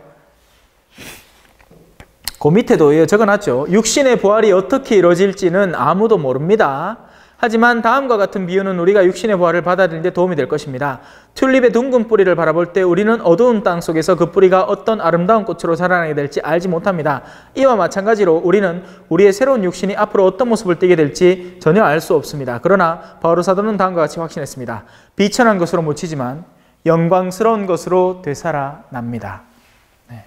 그 밑에도 적어놨죠. 육신의 부활이 어떻게 이루어질지는 아무도 모릅니다. 하지만 다음과 같은 비유는 우리가 육신의 부활을 받아들이는 데 도움이 될 것입니다. 튤립의 둥근 뿌리를 바라볼 때 우리는 어두운 땅 속에서 그 뿌리가 어떤 아름다운 꽃으로 자라나게 될지 알지 못합니다. 이와 마찬가지로 우리는 우리의 새로운 육신이 앞으로 어떤 모습을 띠게 될지 전혀 알 수 없습니다. 그러나 바오로 사도는 다음과 같이 확신했습니다. 비천한 것으로 묻히지만 영광스러운 것으로 되살아납니다. 네.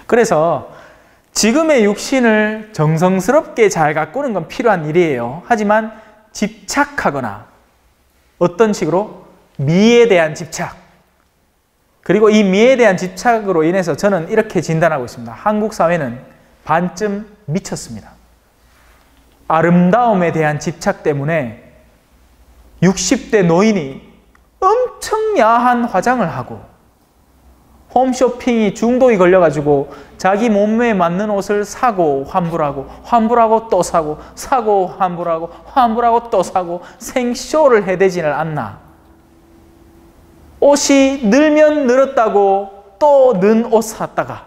그래서 지금의 육신을 정성스럽게 잘 가꾸는 건 필요한 일이에요. 하지만 집착하거나 어떤 식으로? 미에 대한 집착. 그리고 이 미에 대한 집착으로 인해서 저는 이렇게 진단하고 있습니다. 한국 사회는 반쯤 미쳤습니다. 아름다움에 대한 집착 때문에 60대 노인이 엄청 야한 화장을 하고 홈쇼핑이 중독이 걸려가지고 자기 몸매에 맞는 옷을 사고 환불하고 또 사고 환불하고 또 사고 생쇼를 해대지를 않나. 옷이 늘면 늘었다고 또 는 옷 샀다가,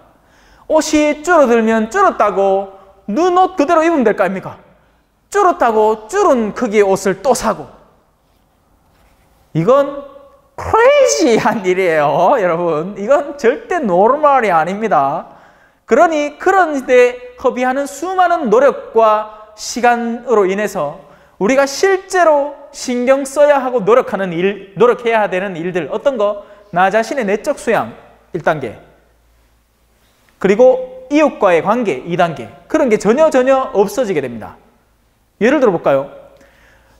옷이 줄어들면 줄었다고 는 옷 그대로 입으면 될 거 아닙니까? 줄었다고 줄은 크기의 옷을 또 사고. 이건 크레이지한 일이에요, 여러분. 이건 절대 노멀이 아닙니다. 그러니 그런 데 허비하는 수많은 노력과 시간으로 인해서 우리가 실제로 신경 써야 하고 노력해야 되는 일들, 어떤 거? 나 자신의 내적 수양 1단계, 그리고 이웃과의 관계 2단계 그런 게 전혀 없어지게 됩니다. 예를 들어 볼까요?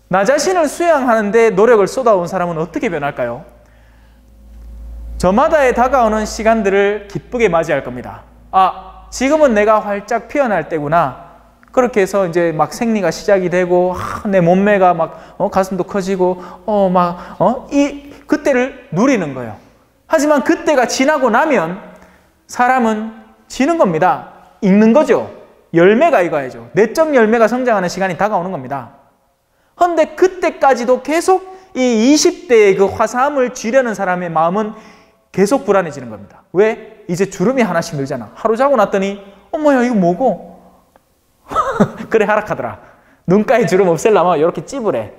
나 자신을 수양하는데 노력을 쏟아온 사람은 어떻게 변할까요? 저마다에 다가오는 시간들을 기쁘게 맞이할 겁니다. 아, 지금은 내가 활짝 피어날 때구나. 그렇게 해서 이제 막 생리가 시작이 되고 내 몸매가 막 가슴도 커지고 그때를 누리는 거예요. 하지만 그때가 지나고 나면 사람은 지는 겁니다. 익는 거죠. 열매가 익어야죠. 내적 열매가 성장하는 시간이 다가오는 겁니다. 그런데 그때까지도 계속 이 20대의 그 화사함을 쥐려는 사람의 마음은 계속 불안해지는 겁니다. 왜? 이제 주름이 하나씩 늘잖아. 하루 자고 났더니 어머야 이거 뭐고? 그래 하락하더라. 눈가에 주름 없애려면 이렇게 찝으래.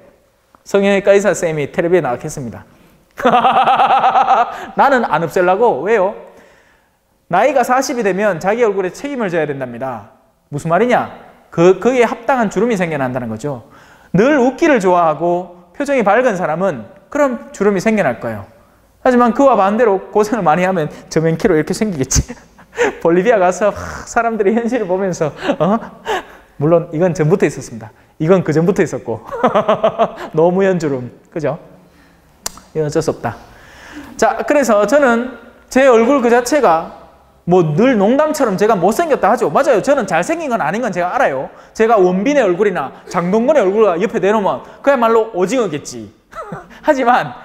성형외과 의사 쌤이 텔레비에 나왔겠습니다. 나는 안 없애려고. 왜요? 나이가 40이 되면 자기 얼굴에 책임을 져야 된답니다. 무슨 말이냐? 거기에 합당한 주름이 생겨난다는 거죠. 늘 웃기를 좋아하고 표정이 밝은 사람은 그럼 주름이 생겨날 거예요. 하지만 그와 반대로 고생을 많이 하면 저맨키로 이렇게 생기겠지. 볼리비아 가서 사람들이 현실을 보면서 물론 이건 전부터 있었습니다. 이건 그 전부터 있었고 노무현 주름, 그죠? 이건 어쩔 수 없다. 자, 그래서 저는 제 얼굴 그 자체가 뭐 늘 농담처럼 제가 못생겼다 하죠. 맞아요. 저는 잘생긴 건 아닌 건 제가 알아요. 제가 원빈의 얼굴이나 장동건의 얼굴을 옆에 내놓으면 그야말로 오징어겠지. 하지만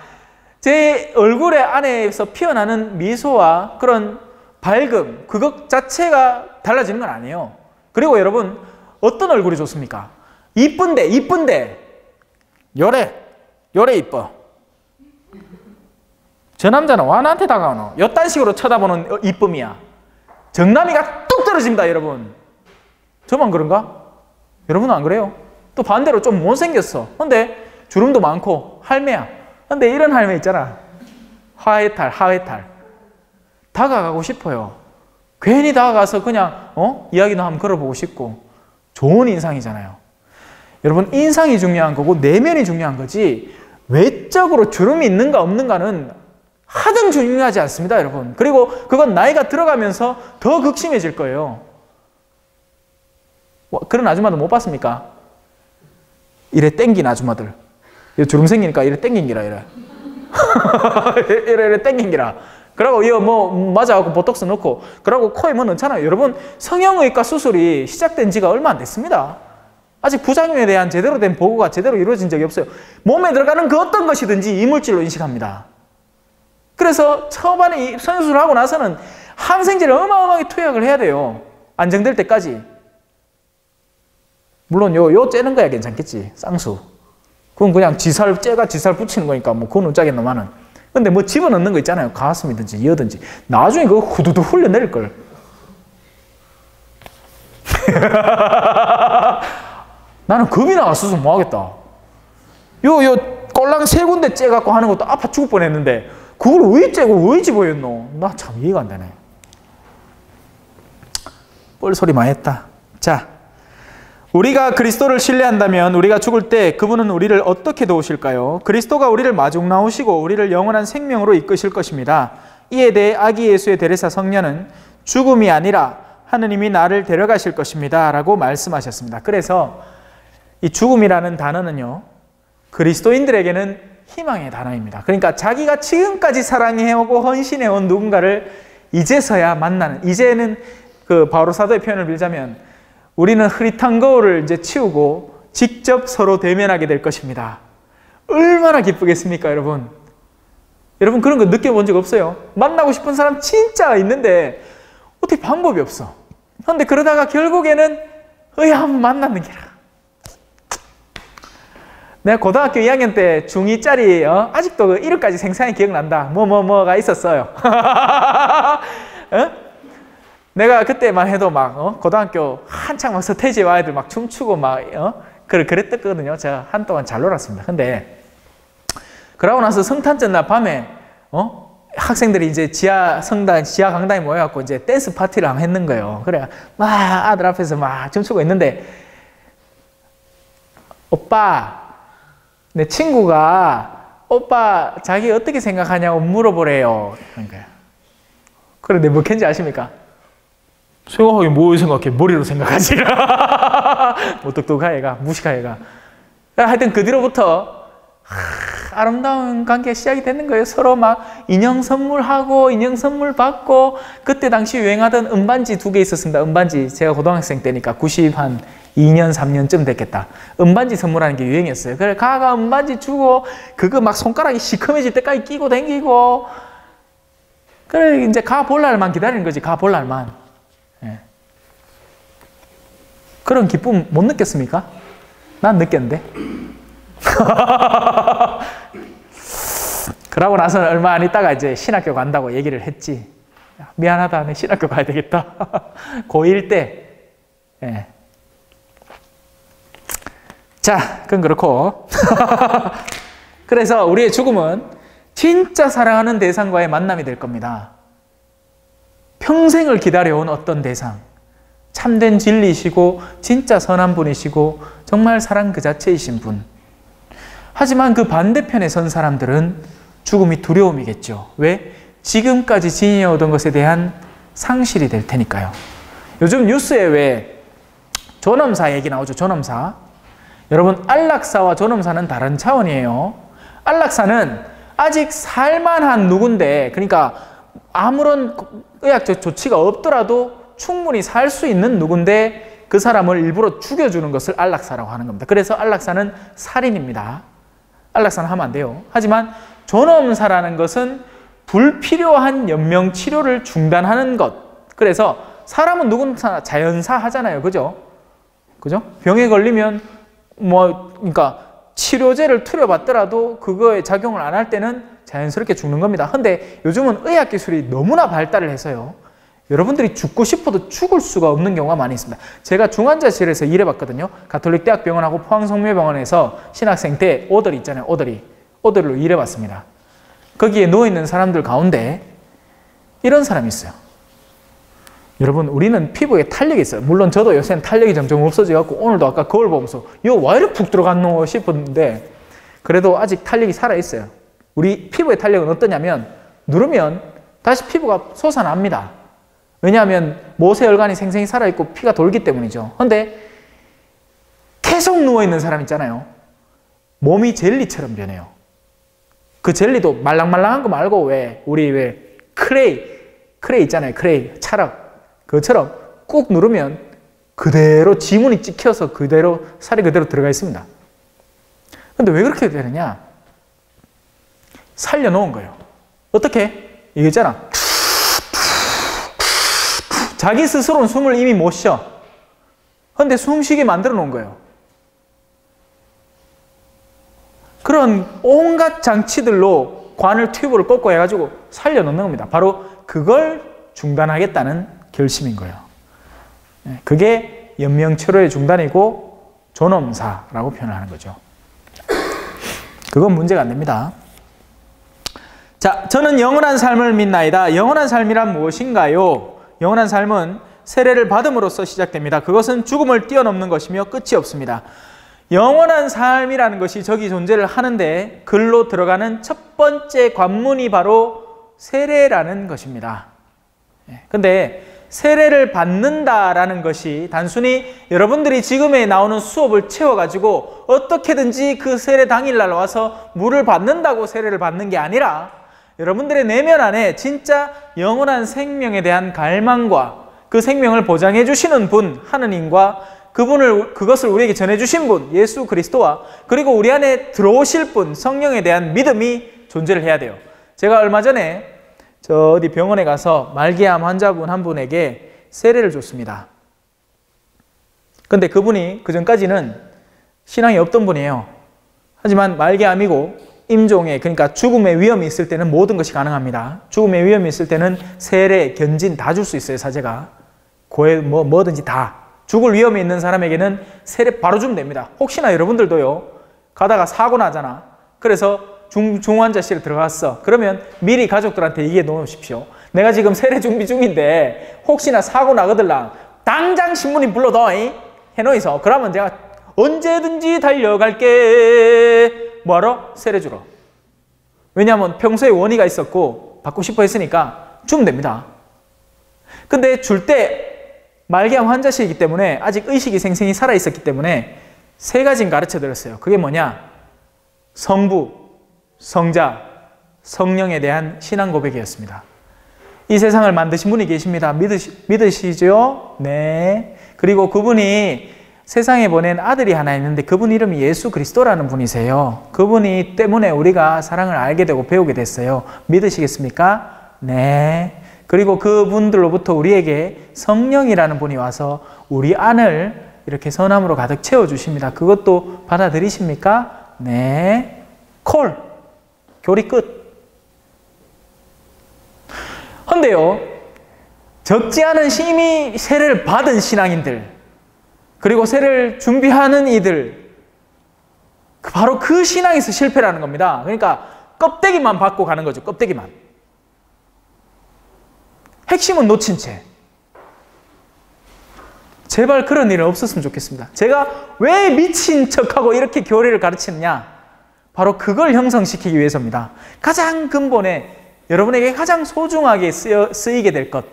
제 얼굴의 안에서 피어나는 미소와 그런 밝음, 그것 자체가 달라지는 건 아니에요. 그리고 여러분, 어떤 얼굴이 좋습니까? 이쁜데 요래 이뻐. 저 남자는 와 나한테 다가오노? 요딴 식으로 쳐다보는 이쁨이야. 정남이가 뚝 떨어집니다, 여러분. 저만 그런가? 여러분은 안 그래요? 또 반대로 좀 못생겼어. 근데 주름도 많고 할매야. 근데 이런 할매 있잖아. 하회탈. 다가가고 싶어요. 괜히 다가가서 그냥 이야기도 한번 걸어보고 싶고 좋은 인상이잖아요. 여러분, 인상이 중요한 거고 내면이 중요한 거지 외적으로 주름이 있는가 없는가는 하등 중요하지 않습니다, 여러분. 그리고 그건 나이가 들어가면서 더 극심해질 거예요. 그런 아줌마도 못 봤습니까? 이래 땡긴 아줌마들. 주름 생기니까 이래 땡긴기라 이래. 이래 땡긴기라. 그러고 이거 뭐 맞아갖고 보톡스 넣고 그러고 코에 뭐 넣잖아요. 여러분, 성형외과 수술이 시작된 지가 얼마 안 됐습니다. 아직 부작용에 대한 제대로 된 보고가 제대로 이루어진 적이 없어요. 몸에 들어가는 그 어떤 것이든지 이물질로 인식합니다. 그래서 초반에 성형수술을 하고 나서는 항생제를 어마어마하게 투약을 해야 돼요. 안정될 때까지. 물론 요 째는 거야 괜찮겠지. 쌍수. 그건 그냥 째가 지살 붙이는 거니까 뭐 그건 짜겠노만은. 근데 뭐 집어넣는 거 있잖아요. 가슴이든지 이어든지. 나중에 그거 후두두 흘려내릴걸. 나는 겁이 나가 수술 뭐 하겠다. 요 꼴랑 3군데 째갖고 하는 것도 아파 죽을 뻔했는데 그걸 왜 째고 왜 집어였노? 나 참 이해가 안 되네. 뻘소리 많이 했다. 자, 우리가 그리스도를 신뢰한다면 우리가 죽을 때 그분은 우리를 어떻게 도우실까요? 그리스도가 우리를 마중 나오시고 우리를 영원한 생명으로 이끄실 것입니다. 이에 대해 아기 예수의 데레사 성녀는 죽음이 아니라 하느님이 나를 데려가실 것입니다 라고 말씀하셨습니다. 그래서 이 죽음이라는 단어는요, 그리스도인들에게는 희망의 단어입니다. 그러니까 자기가 지금까지 사랑해오고 헌신해온 누군가를 이제서야 만나는, 이제는 그 바오로 사도의 표현을 빌자면 우리는 흐릿한 거울을 이제 치우고 직접 서로 대면하게 될 것입니다. 얼마나 기쁘겠습니까, 여러분? 여러분 그런 거 느껴본 적 없어요? 만나고 싶은 사람 진짜 있는데 어떻게 방법이 없어. 그런데 그러다가 결국에는 한번 만나는 게라. 내가 고등학교 2학년 때 중2짜리 아직도 그 이름까지 생생히 기억난다. 뭐가 있었어요. 내가 그때만 해도 막 고등학교 한창 막 서태지와 아이들 막 춤추고 막 그랬거든요. 제가 한동안 잘 놀았습니다. 근데 그러고 나서 성탄절 날 밤에 학생들이 이제 지하 강당에 모여갖고 이제 댄스 파티를 한번 했는 거예요. 그래 막 아들 앞에서 막 춤추고 있는데 오빠, 내 친구가 오빠 자기 어떻게 생각하냐고 물어보래요. 그런 거야. 그런데 뭐 캔지 아십니까? 생각하기 뭐 생각해? 머리로 생각하지. 뭐 똑똑한 애가, 무식한 애가. 하여튼 그 뒤로부터 아름다운 관계가 시작이 되는 거예요. 서로 막 인형 선물하고 인형 선물 받고. 그때 당시 유행하던 은반지 2개 있었습니다. 은반지. 제가 고등학생 때니까 90한 2년 3년쯤 됐겠다. 은반지 선물하는 게 유행이었어요. 그래 가가 은반지 주고 그거 막 손가락이 시커매질 때까지 끼고 다니고. 그래 이제 가 볼 날만 기다리는 거지. 가 볼 날만. 예. 그런 기쁨 못 느꼈습니까? 난 느꼈는데. 그러고 나서는 얼마 안 있다가 이제 신학교 간다고 얘기를 했지. 미안하다, 내 신학교 가야 되겠다. 고1 때. 예. 자, 그건 그렇고. 그래서 우리의 죽음은 진짜 사랑하는 대상과의 만남이 될 겁니다. 평생을 기다려온 어떤 대상. 참된 진리이시고 진짜 선한 분이시고 정말 사랑 그 자체이신 분. 하지만 그 반대편에 선 사람들은 죽음이 두려움이겠죠. 왜? 지금까지 지녀오던 것에 대한 상실이 될 테니까요. 요즘 뉴스에 왜 존엄사 얘기 나오죠. 존엄사. 여러분 안락사와 존엄사는 다른 차원이에요. 안락사는 아직 살만한 누군데, 그러니까 아무런 의학적 조치가 없더라도 충분히 살 수 있는 누군데 그 사람을 일부러 죽여주는 것을 안락사라고 하는 겁니다. 그래서 안락사는 살인입니다. 안락사는 하면 안 돼요. 하지만 존엄사라는 것은 불필요한 연명 치료를 중단하는 것. 그래서 사람은 누구나 자연사 하잖아요. 그죠? 그죠? 병에 걸리면 그러니까 치료제를 투여받더라도 그거에 작용을 안 할 때는 자연스럽게 죽는 겁니다. 근데 요즘은 의학 기술이 너무나 발달을 해서요. 여러분들이 죽고 싶어도 죽을 수가 없는 경우가 많이 있습니다. 제가 중환자실에서 일해봤거든요. 가톨릭대학병원하고 포항성묘병원에서 신학생 때 오더리 있잖아요. 오더리로 일해봤습니다. 거기에 누워있는 사람들 가운데 이런 사람이 있어요. 여러분 우리는 피부에 탄력이 있어요. 물론 저도 요새는 탄력이 점점 없어져갖고 오늘도 아까 거울 보면서 이거 왜 이렇게 푹 들어갔노 싶었는데 그래도 아직 탄력이 살아있어요. 우리 피부의 탄력은 어떠냐면 누르면 다시 피부가 솟아납니다. 왜냐하면 모세혈관이 생생히 살아있고 피가 돌기 때문이죠. 그런데 계속 누워있는 사람 있잖아요. 몸이 젤리처럼 변해요. 그 젤리도 말랑말랑한 거 말고 우리 크레이 있잖아요. 크레이, 찰흙. 그것처럼 꾹 누르면 그대로 지문이 찍혀서 그대로 살이 그대로 들어가 있습니다. 근데 왜 그렇게 되느냐? 살려놓은 거예요. 어떻게? 이거 있잖아. 자기 스스로는 숨을 이미 못 쉬어. 그런데 숨쉬게 만들어 놓은 거예요. 그런 온갖 장치들로 관을 튜브를 꽂고 해가지고 살려놓는 겁니다. 바로 그걸 중단하겠다는 결심인 거예요. 그게 연명치료의 중단이고 존엄사라고 표현하는 거죠. 그건 문제가 안 됩니다. 자, 저는 영원한 삶을 믿나이다. 영원한 삶이란 무엇인가요? 영원한 삶은 세례를 받음으로써 시작됩니다. 그것은 죽음을 뛰어넘는 것이며 끝이 없습니다. 영원한 삶이라는 것이 저기 존재를 하는데 글로 들어가는 첫 번째 관문이 바로 세례라는 것입니다. 근데 세례를 받는다라는 것이 단순히 여러분들이 지금에 나오는 수업을 채워가지고 어떻게든지 그 세례 당일날 와서 물을 받는다고 세례를 받는 게 아니라 여러분들의 내면 안에 진짜 영원한 생명에 대한 갈망과 그 생명을 보장해 주시는 분 하느님과 그것을 우리에게 전해 주신 분 예수 그리스도와 그리고 우리 안에 들어오실 분 성령에 대한 믿음이 존재를 해야 돼요. 제가 얼마 전에 저 어디 병원에 가서 말기암 환자분 한 분에게 세례를 줬습니다. 근데 그분이 그전까지는 신앙이 없던 분이에요. 하지만 말기암이고 임종에 그러니까 죽음의 위험이 있을 때는 모든 것이 가능합니다. 죽음의 위험이 있을 때는 세례, 견진 다 줄 수 있어요. 사제가. 고해 뭐든지 다. 죽을 위험이 있는 사람에게는 세례 바로 주면 됩니다. 혹시나 여러분들도요. 가다가 사고 나잖아. 그래서 중환자실에 들어갔어. 그러면 미리 가족들한테 얘기해 놓으십시오. 내가 지금 세례 준비 중인데 혹시나 사고 나거들랑 당장 신부님 불러둬 해놓이소. 그러면 제가 언제든지 달려갈게. 뭐하러? 세례 주러. 왜냐하면 평소에 원의가 있었고 받고 싶어 했으니까 주면 됩니다. 근데 줄 때 말기암 환자시기 때문에 아직 의식이 생생히 살아있었기 때문에 세 가지는 가르쳐드렸어요. 그게 뭐냐? 성부, 성자, 성령에 대한 신앙 고백이었습니다. 이 세상을 만드신 분이 계십니다. 믿으시죠? 네. 그리고 그분이 세상에 보낸 아들이 하나 있는데 그분 이름이 예수 그리스도라는 분이세요. 그분이 때문에 우리가 사랑을 알게 되고 배우게 됐어요. 믿으시겠습니까? 네. 그리고 그분들로부터 우리에게 성령이라는 분이 와서 우리 안을 이렇게 선함으로 가득 채워주십니다. 그것도 받아들이십니까? 네. 콜. 교리 끝. 근데요, 적지 않은 이미 세례를 받은 신앙인들, 그리고 세례를 준비하는 이들, 바로 그 신앙에서 실패라는 겁니다. 그러니까 껍데기만 받고 가는 거죠. 껍데기만. 핵심은 놓친 채. 제발 그런 일은 없었으면 좋겠습니다. 제가 왜 미친 척하고 이렇게 교리를 가르치느냐? 바로 그걸 형성시키기 위해서입니다. 가장 근본에 여러분에게 가장 소중하게 쓰이게 될 것.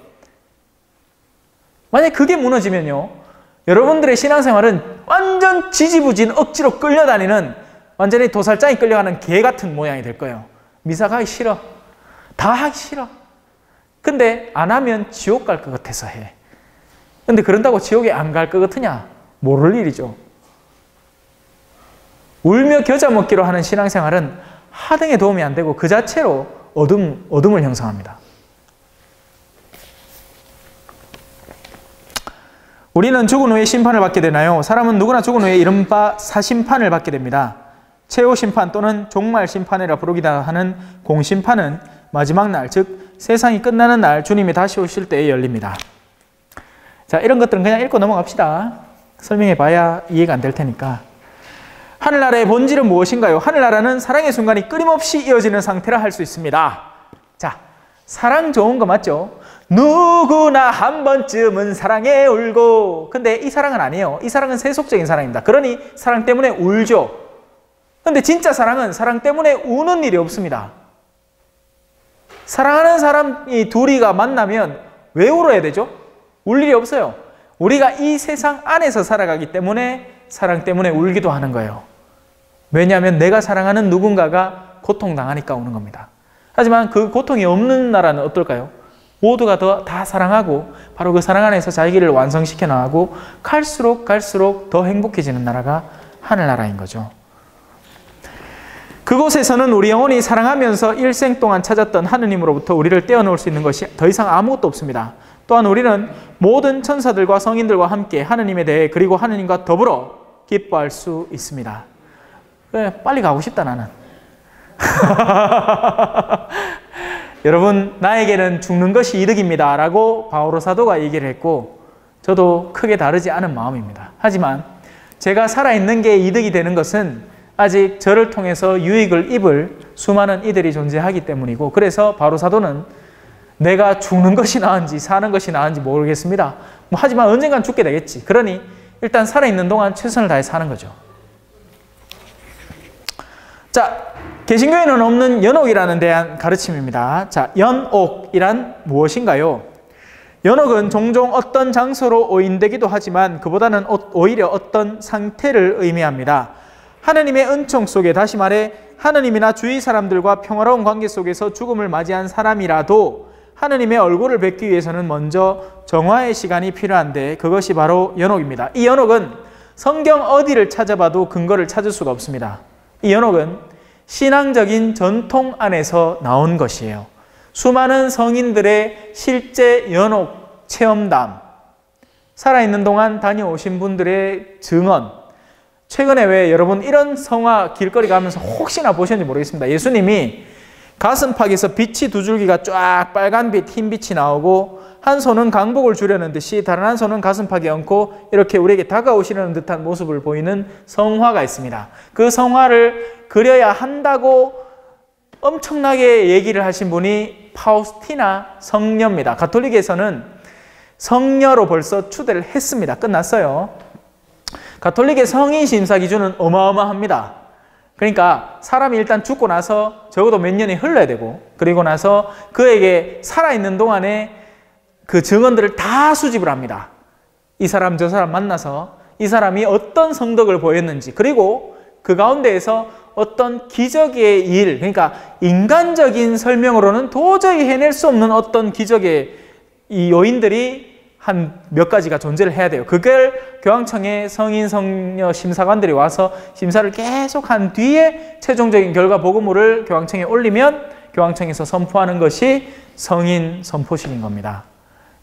만약 그게 무너지면요, 여러분들의 신앙생활은 완전 지지부진 억지로 끌려다니는 완전히 도살장이 끌려가는 개 같은 모양이 될 거예요. 미사 가기 싫어. 다 하기 싫어. 근데 안 하면 지옥 갈 것 같아서 해. 근데 그런다고 지옥에 안 갈 것 같으냐? 모를 일이죠. 울며 겨자 먹기로 하는 신앙생활은 하등에 도움이 안 되고 그 자체로 어둠을 형성합니다. 우리는 죽은 후에 심판을 받게 되나요? 사람은 누구나 죽은 후에 이른바 사심판을 받게 됩니다. 최후 심판 또는 종말 심판이라 부르기도 하는 공심판은 마지막 날, 즉 세상이 끝나는 날 주님이 다시 오실 때에 열립니다. 자, 이런 것들은 그냥 읽고 넘어갑시다. 설명해 봐야 이해가 안 될 테니까. 하늘나라의 본질은 무엇인가요? 하늘나라는 사랑의 순간이 끊임없이 이어지는 상태라 할 수 있습니다. 자, 사랑 좋은 거 맞죠? 누구나 한 번쯤은 사랑에 울고. 근데 이 사랑은 아니에요. 이 사랑은 세속적인 사랑입니다. 그러니 사랑 때문에 울죠. 근데 진짜 사랑은 사랑 때문에 우는 일이 없습니다. 사랑하는 사람이 둘이가 만나면 왜 울어야 되죠? 울 일이 없어요. 우리가 이 세상 안에서 살아가기 때문에 사랑 때문에 울기도 하는 거예요. 왜냐하면 내가 사랑하는 누군가가 고통당하니까 우는 겁니다. 하지만 그 고통이 없는 나라는 어떨까요? 모두가 다 사랑하고 바로 그 사랑 안에서 자기를 완성시켜 나가고 갈수록 더 행복해지는 나라가 하늘나라인 거죠. 그곳에서는 우리 영혼이 사랑하면서 일생 동안 찾았던 하느님으로부터 우리를 떼어놓을 수 있는 것이 더 이상 아무것도 없습니다. 또한 우리는 모든 천사들과 성인들과 함께 하느님에 대해 그리고 하느님과 더불어 기뻐할 수 있습니다. 그래, 빨리 가고 싶다 나는. 여러분, 나에게는 죽는 것이 이득입니다 라고 바오로 사도가 얘기를 했고 저도 크게 다르지 않은 마음입니다. 하지만 제가 살아있는 게 이득이 되는 것은 아직 저를 통해서 유익을 입을 수많은 이들이 존재하기 때문이고, 그래서 바오로 사도는 내가 죽는 것이 나은지 사는 것이 나은지 모르겠습니다. 하지만 언젠간 죽게 되겠지. 그러니 일단 살아있는 동안 최선을 다해 사는 거죠. 자, 개신교에는 없는 연옥이라는 대한 가르침입니다. 자, 연옥이란 무엇인가요? 연옥은 종종 어떤 장소로 오인되기도 하지만 그보다는 오히려 어떤 상태를 의미합니다. 하느님의 은총 속에, 다시 말해 하느님이나 주위 사람들과 평화로운 관계 속에서 죽음을 맞이한 사람이라도 하느님의 얼굴을 뵙기 위해서는 먼저 정화의 시간이 필요한데 그것이 바로 연옥입니다. 이 연옥은 성경 어디를 찾아봐도 근거를 찾을 수가 없습니다. 이 연옥은 신앙적인 전통 안에서 나온 것이에요. 수많은 성인들의 실제 연옥 체험담, 살아있는 동안 다녀오신 분들의 증언. 최근에 왜 여러분 이런 성화 길거리 가면서 혹시나 보셨는지 모르겠습니다. 예수님이 가슴팍에서 빛이 두 줄기가 쫙 빨간빛, 흰빛이 나오고 한 손은 강복을 주려는 듯이 다른 한 손은 가슴팍에 얹고 이렇게 우리에게 다가오시려는 듯한 모습을 보이는 성화가 있습니다. 그 성화를 그려야 한다고 엄청나게 얘기를 하신 분이 파우스티나 성녀입니다. 가톨릭에서는 성녀로 벌써 추대를 했습니다. 끝났어요. 가톨릭의 성인 심사 기준은 어마어마합니다. 그러니까 사람이 일단 죽고 나서 적어도 몇 년이 흘러야 되고, 그리고 나서 그에게 살아있는 동안에 그 증언들을 다 수집을 합니다. 이 사람 저 사람 만나서 이 사람이 어떤 성덕을 보였는지, 그리고 그 가운데에서 어떤 기적의 일, 그러니까 인간적인 설명으로는 도저히 해낼 수 없는 어떤 기적의 이 요인들이 한 몇 가지가 존재를 해야 돼요. 그걸 교황청의 성인 성녀 심사관들이 와서 심사를 계속 한 뒤에 최종적인 결과 보고물을 교황청에 올리면 교황청에서 선포하는 것이 성인 선포식인 겁니다.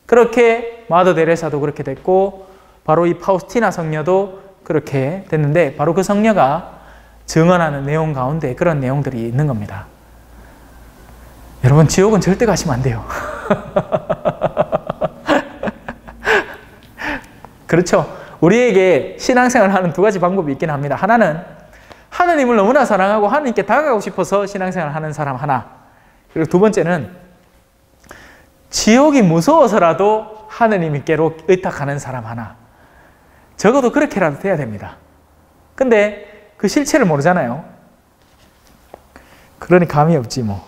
그렇게 마더 데레사도 그렇게 됐고, 바로 이 파우스티나 성녀도 그렇게 됐는데, 바로 그 성녀가 증언하는 내용 가운데 그런 내용들이 있는 겁니다. 여러분, 지옥은 절대 가시면 안 돼요. 그렇죠? 우리에게 신앙생활을 하는 두 가지 방법이 있긴 합니다. 하나는 하느님을 너무나 사랑하고 하느님께 다가가고 싶어서 신앙생활을 하는 사람 하나, 그리고 두 번째는 지옥이 무서워서라도 하느님께로 의탁하는 사람 하나. 적어도 그렇게라도 돼야 됩니다. 근데 그 실체를 모르잖아요. 그러니 감이 없지 뭐.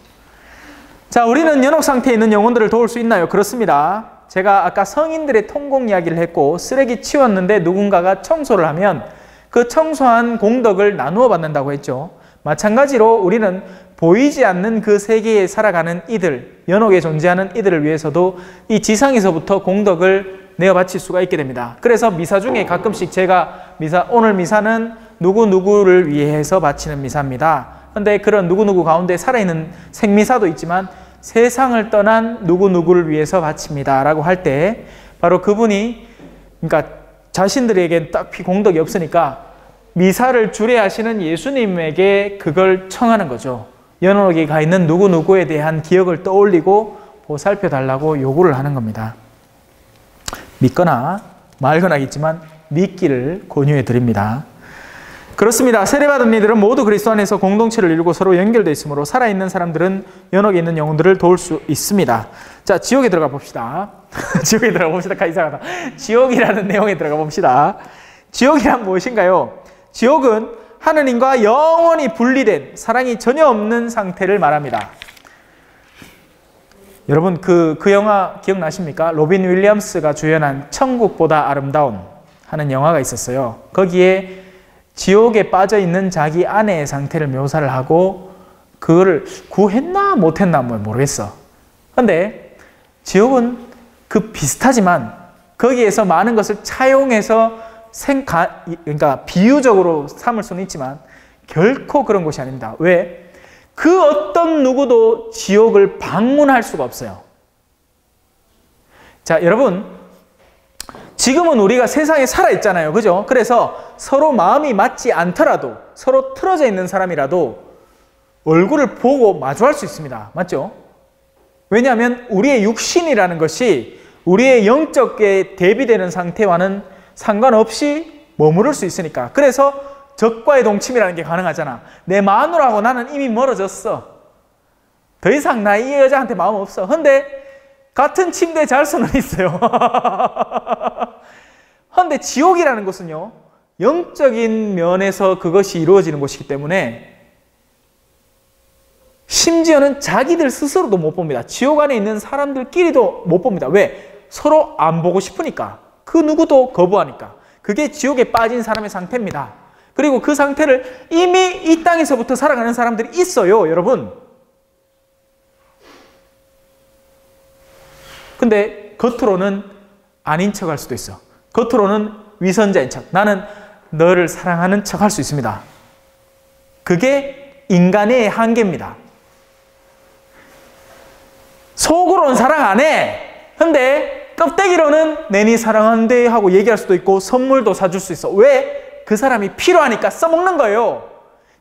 자, 우리는 연옥 상태에 있는 영혼들을 도울 수 있나요? 그렇습니다. 제가 아까 성인들의 통공 이야기를 했고, 쓰레기 치웠는데 누군가가 청소를 하면 그 청소한 공덕을 나누어 받는다고 했죠. 마찬가지로 우리는 보이지 않는 그 세계에 살아가는 이들, 연옥에 존재하는 이들을 위해서도 이 지상에서부터 공덕을 내어 바칠 수가 있게 됩니다. 그래서 미사 중에 가끔씩 제가 오늘 미사는 누구누구를 위해서 바치는 미사입니다. 그런데 그런 누구누구 가운데 살아있는 생미사도 있지만 세상을 떠난 누구누구를 위해서 바칩니다 라고 할 때, 바로 그분이, 그러니까 자신들에게 딱히 공덕이 없으니까 미사를 주례하시는 예수님에게 그걸 청하는 거죠. 연옥에 가 있는 누구누구에 대한 기억을 떠올리고 보살펴 달라고 요구를 하는 겁니다. 믿거나 말거나겠지만 믿기를 권유해 드립니다. 그렇습니다. 세례받은 이들은 모두 그리스도 안에서 공동체를 이루고 서로 연결되어 있으므로 살아있는 사람들은 연옥에 있는 영혼들을 도울 수 있습니다. 자, 지옥에 들어가 봅시다. 지옥에 들어가 봅시다. 이상하다. 지옥이라는 내용에 들어가 봅시다. 지옥이란 무엇인가요? 지옥은 하느님과 영원히 분리된, 사랑이 전혀 없는 상태를 말합니다. 여러분, 그 영화 기억나십니까? 로빈 윌리엄스가 주연한 천국보다 아름다운 하는 영화가 있었어요. 거기에 지옥에 빠져 있는 자기 아내의 상태를 묘사를 하고, 그거를 구했나 못했나 모르겠어. 근데 지옥은 그 비슷하지만 거기에서 많은 것을 차용해서 그러니까 비유적으로 삼을 수는 있지만 결코 그런 곳이 아닙니다. 왜? 그 어떤 누구도 지옥을 방문할 수가 없어요. 자, 여러분, 지금은 우리가 세상에 살아있잖아요. 그죠? 그래서 서로 마음이 맞지 않더라도, 서로 틀어져 있는 사람이라도 얼굴을 보고 마주할 수 있습니다. 맞죠? 왜냐하면 우리의 육신이라는 것이 우리의 영적에 대비되는 상태와는 상관없이 머무를 수 있으니까. 그래서 적과의 동침이라는 게 가능하잖아. 내 마누라하고 나는 이미 멀어졌어. 더 이상 나 이 여자한테 마음 없어. 근데 같은 침대에 잘 수는 있어요. 그런데 지옥이라는 것은요, 영적인 면에서 그것이 이루어지는 곳이기 때문에 심지어는 자기들 스스로도 못 봅니다. 지옥 안에 있는 사람들끼리도 못 봅니다. 왜? 서로 안 보고 싶으니까. 그 누구도 거부하니까. 그게 지옥에 빠진 사람의 상태입니다. 그리고 그 상태를 이미 이 땅에서부터 살아가는 사람들이 있어요, 여러분. 근데 겉으로는 아닌 척 할 수도 있어. 겉으로는 위선자인 척. 나는 너를 사랑하는 척 할 수 있습니다. 그게 인간의 한계입니다. 속으로는 사랑 안 해. 근데 껍데기로는 내니 사랑한대 하고 얘기할 수도 있고 선물도 사줄 수 있어. 왜? 그 사람이 필요하니까 써먹는 거예요.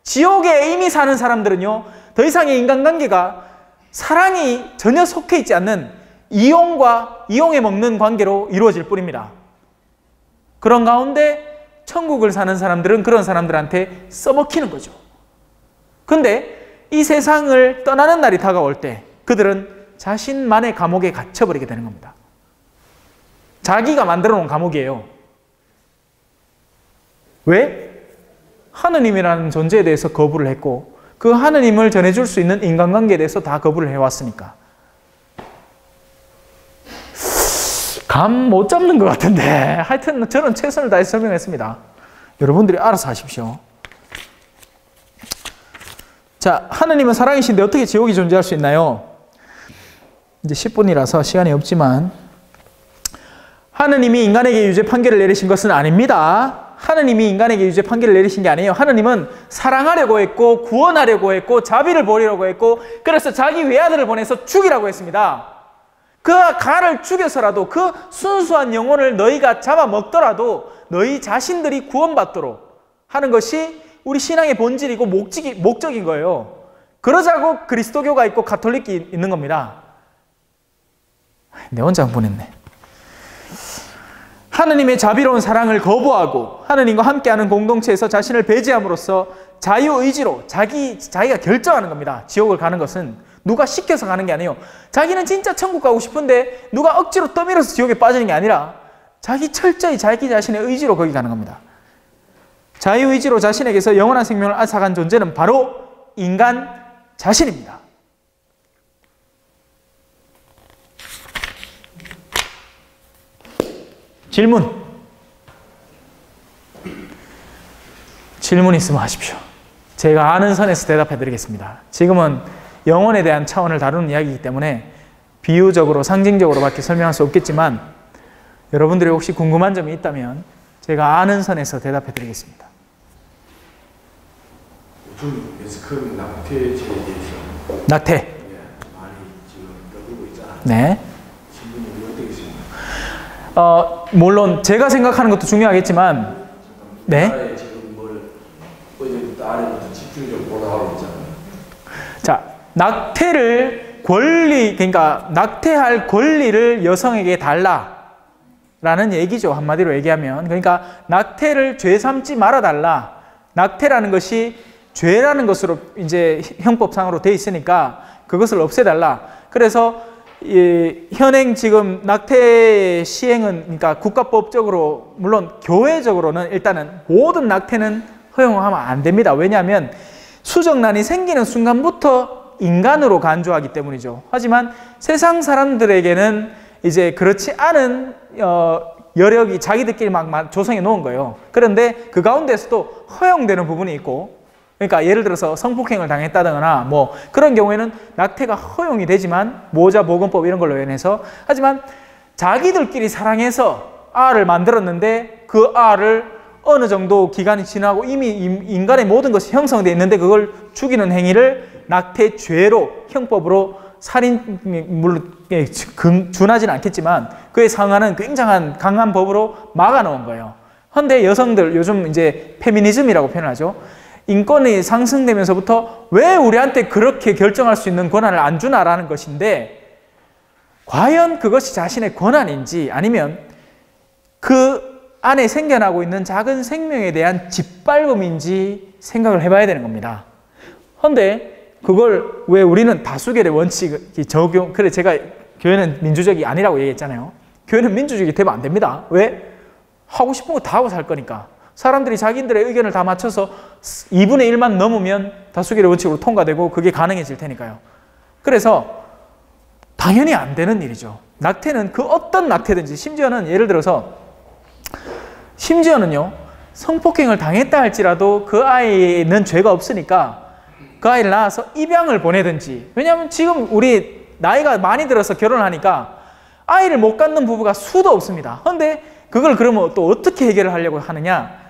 지옥에 이미 사는 사람들은요, 더 이상의 인간관계가 사랑이 전혀 속해 있지 않는 이용해 먹는 관계로 이루어질 뿐입니다. 그런 가운데 천국을 사는 사람들은 그런 사람들한테 써먹히는 거죠. 근데 이 세상을 떠나는 날이 다가올 때 그들은 자신만의 감옥에 갇혀버리게 되는 겁니다. 자기가 만들어 놓은 감옥이에요. 왜? 하느님이라는 존재에 대해서 거부를 했고, 그 하느님을 전해줄 수 있는 인간관계에 대해서 다 거부를 해왔으니까. 감 못 잡는 것 같은데 하여튼 저는 최선을 다해서 설명했습니다. 여러분들이 알아서 하십시오. 자, 하느님은 사랑이신데 어떻게 지옥이 존재할 수 있나요? 이제 10분이라서 시간이 없지만 하느님이 인간에게 유죄 판결을 내리신 것은 아닙니다. 하느님이 인간에게 유죄 판결을 내리신 게 아니에요. 하느님은 사랑하려고 했고 구원하려고 했고 자비를 보이려고 했고 그래서 자기 외아들을 보내서 죽이라고 했습니다. 그 가를 죽여서라도 그 순수한 영혼을 너희가 잡아먹더라도 너희 자신들이 구원받도록 하는 것이 우리 신앙의 본질이고 목적인 거예요. 그러자고 그리스도교가 있고 가톨릭이 있는 겁니다. 내 혼자 보냈네. 하느님의 자비로운 사랑을 거부하고 하느님과 함께하는 공동체에서 자신을 배제함으로써 자유의지로 자기가 결정하는 겁니다. 지옥을 가는 것은 누가 시켜서 가는 게 아니에요. 자기는 진짜 천국 가고 싶은데 누가 억지로 떠밀어서 지옥에 빠지는 게 아니라 철저히 자기 자신의 의지로 거기 가는 겁니다. 자유의지로 자신에게서 영원한 생명을 앗아간 존재는 바로 인간 자신입니다. 질문 있으면 하십시오. 제가 아는 선에서 대답해 드리겠습니다. 지금은 영혼에 대한 차원을 다루는 이야기이기 때문에 비유적으로 상징적으로밖에 설명할 수 없겠지만 여러분들이 혹시 궁금한 점이 있다면 제가 아는 선에서 대답해 드리겠습니다. 요즘 매스컴 낙태죄에 대해서 낙태 많이 지금 떠들고 있잖아요. 네. 신부님 어떻게 생각하세요? 물론 제가 생각하는 것도 중요하겠지만 네. 지금 어제부터 아래부터 집중적으로 보도하고 있잖아요. 자, 그러니까 낙태할 권리를 여성에게 달라라는 얘기죠. 한마디로 얘기하면. 그러니까 낙태를 죄 삼지 말아 달라. 낙태라는 것이 죄라는 것으로 이제 형법상으로 돼 있으니까 그것을 없애달라. 그래서 현행 지금 낙태 시행은 그러니까 국가법적으로 물론 교회적으로는 일단은 모든 낙태는 허용하면 안 됩니다. 왜냐하면 수정란이 생기는 순간부터 인간으로 간주하기 때문이죠. 하지만 세상 사람들에게는 이제 그렇지 않은 여력이 자기들끼리 막 조성해 놓은 거예요. 그런데 그 가운데서도 허용되는 부분이 있고, 그러니까 예를 들어서 성폭행을 당했다거나 뭐 그런 경우에는 낙태가 허용이 되지만 모자보건법 이런 걸로 인해서, 하지만 자기들끼리 사랑해서 알을 만들었는데 그 알을 어느 정도 기간이 지나고 이미 인간의 모든 것이 형성되어 있는데 그걸 죽이는 행위를 낙태죄로 형법으로 살인물로 준하지는 않겠지만 그에 상하는 굉장한 강한 법으로 막아놓은 거예요. 그런데 여성들 요즘 이제 페미니즘이라고 표현하죠. 인권이 상승되면서부터 왜 우리한테 그렇게 결정할 수 있는 권한을 안 주나라는 것인데, 과연 그것이 자신의 권한인지 아니면 그 안에 생겨나고 있는 작은 생명에 대한 짓밟음인지 생각을 해봐야 되는 겁니다. 그런데 그걸 왜 우리는 다수결의 원칙이 적용, 그래 제가 교회는 민주적이 아니라고 얘기했잖아요. 교회는 민주적이 되면 안 됩니다. 왜? 하고 싶은 거 다 하고 살 거니까. 사람들이 자기들의 의견을 다 맞춰서 2분의 1만 넘으면 다수결의 원칙으로 통과되고 그게 가능해질 테니까요. 그래서 당연히 안 되는 일이죠. 낙태는 그 어떤 낙태든지, 심지어는 예를 들어서 심지어는요, 성폭행을 당했다 할지라도 그 아이는 죄가 없으니까 그 아이를 낳아서 입양을 보내든지, 왜냐하면 지금 우리 나이가 많이 들어서 결혼하니까 아이를 못 갖는 부부가 수도 없습니다. 그런데 그걸 그러면 또 어떻게 해결을 하려고 하느냐?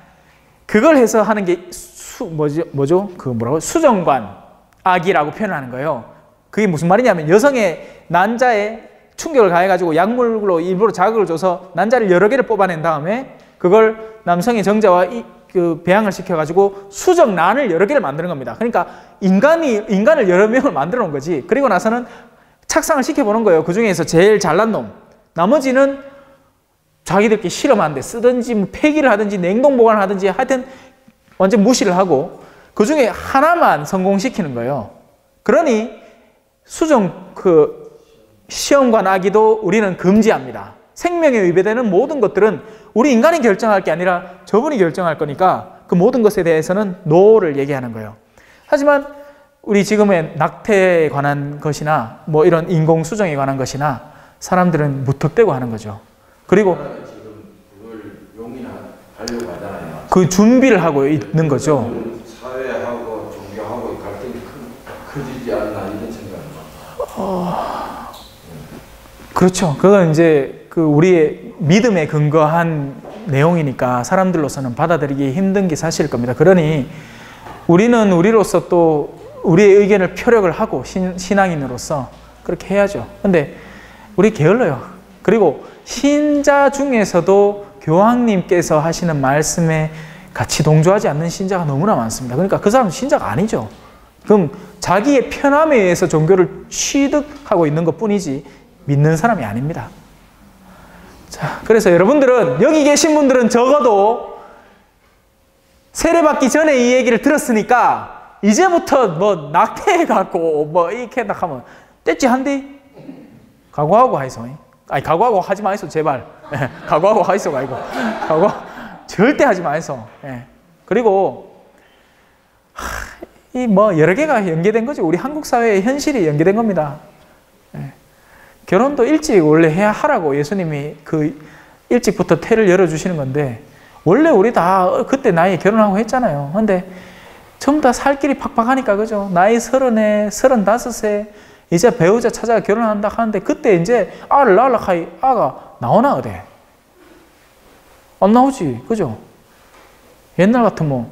그걸 해서 하는 게 수정관 아기라고 표현하는 거예요. 그게 무슨 말이냐면 여성의 난자에 충격을 가해가지고 약물로 일부러 자극을 줘서 난자를 여러 개를 뽑아낸 다음에 그걸 남성의 정자와 배양을 시켜가지고 수정란을 여러 개를 만드는 겁니다. 그러니까 인간을 여러 명을 만들어 놓은 거지. 그리고 나서는 착상을 시켜보는 거예요. 그 중에서 제일 잘난 놈. 나머지는 자기들끼리 실험하는데 쓰든지 뭐 폐기를 하든지 냉동 보관을 하든지 하여튼 완전 무시를 하고 그 중에 하나만 성공시키는 거예요. 그러니 시험관 아기도 우리는 금지합니다. 생명에 위배되는 모든 것들은 우리 인간이 결정할 게 아니라 저분이 결정할 거니까 그 모든 것에 대해서는 노를 얘기하는 거예요. 하지만 우리 지금의 낙태에 관한 것이나 뭐 이런 인공수정에 관한 것이나 사람들은 무턱대고 하는 거죠. 그리고 지금 그걸 용인하려고 하잖아요. 그 준비를 하고 있는 거죠. 사회하고 종교하고 갈등이 커지지 않나 이런 생각입니다. 그렇죠. 그건 이제 그 우리의 믿음에 근거한 내용이니까 사람들로서는 받아들이기 힘든 게 사실일 겁니다. 그러니 우리는 우리로서 또 우리의 의견을 표력을 하고 신앙인으로서 그렇게 해야죠. 근데 우리 게을러요. 그리고 신자 중에서도 교황님께서 하시는 말씀에 같이 동조하지 않는 신자가 너무나 많습니다. 그러니까 그 사람은 신자가 아니죠. 그럼 자기의 편함에 의해서 종교를 취득하고 있는 것 뿐이지 믿는 사람이 아닙니다. 자, 그래서 여러분들은, 여기 계신 분들은 적어도 세례받기 전에 이 얘기를 들었으니까 이제부터 뭐 낙태해갖고 뭐 이렇게 하면 떼찌 한디? 각오하고 하이소. 아니, 각오하고 하지 마이소, 제발. 각오하고 하이소가 아니고. 각오 절대 하지 마이소. 그리고 이 뭐 여러 개가 연계된 거죠. 우리 한국 사회의 현실이 연계된 겁니다. 결혼도 일찍 원래 해야 하라고 예수님이 그 일찍부터 태를 열어주시는 건데, 원래 우리 다 그때 나이에 결혼하고 했잖아요. 근데 전부 다 살 길이 팍팍하니까, 그죠? 나이 30에, 35에 이제 배우자 찾아가 결혼한다 하는데, 그때 이제 아를 낳으려고 하이 아가 나오나 어디? 안 나오지, 그죠? 옛날 같으면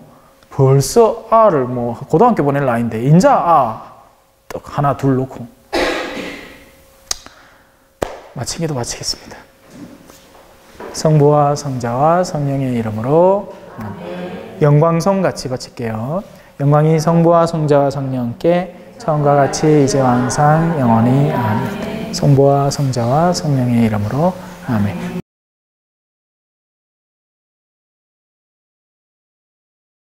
벌써 아를 뭐 고등학교 보낼 나이인데 인자 아 딱 하나 둘 놓고. 마치기도 마치겠습니다. 성부와 성자와 성령의 이름으로 영광송 같이 바칠게요. 영광이 성부와 성자와 성령께 처음과 같이 이제와 항상 영원히 아멘. 성부와 성자와 성령의 이름으로 아멘.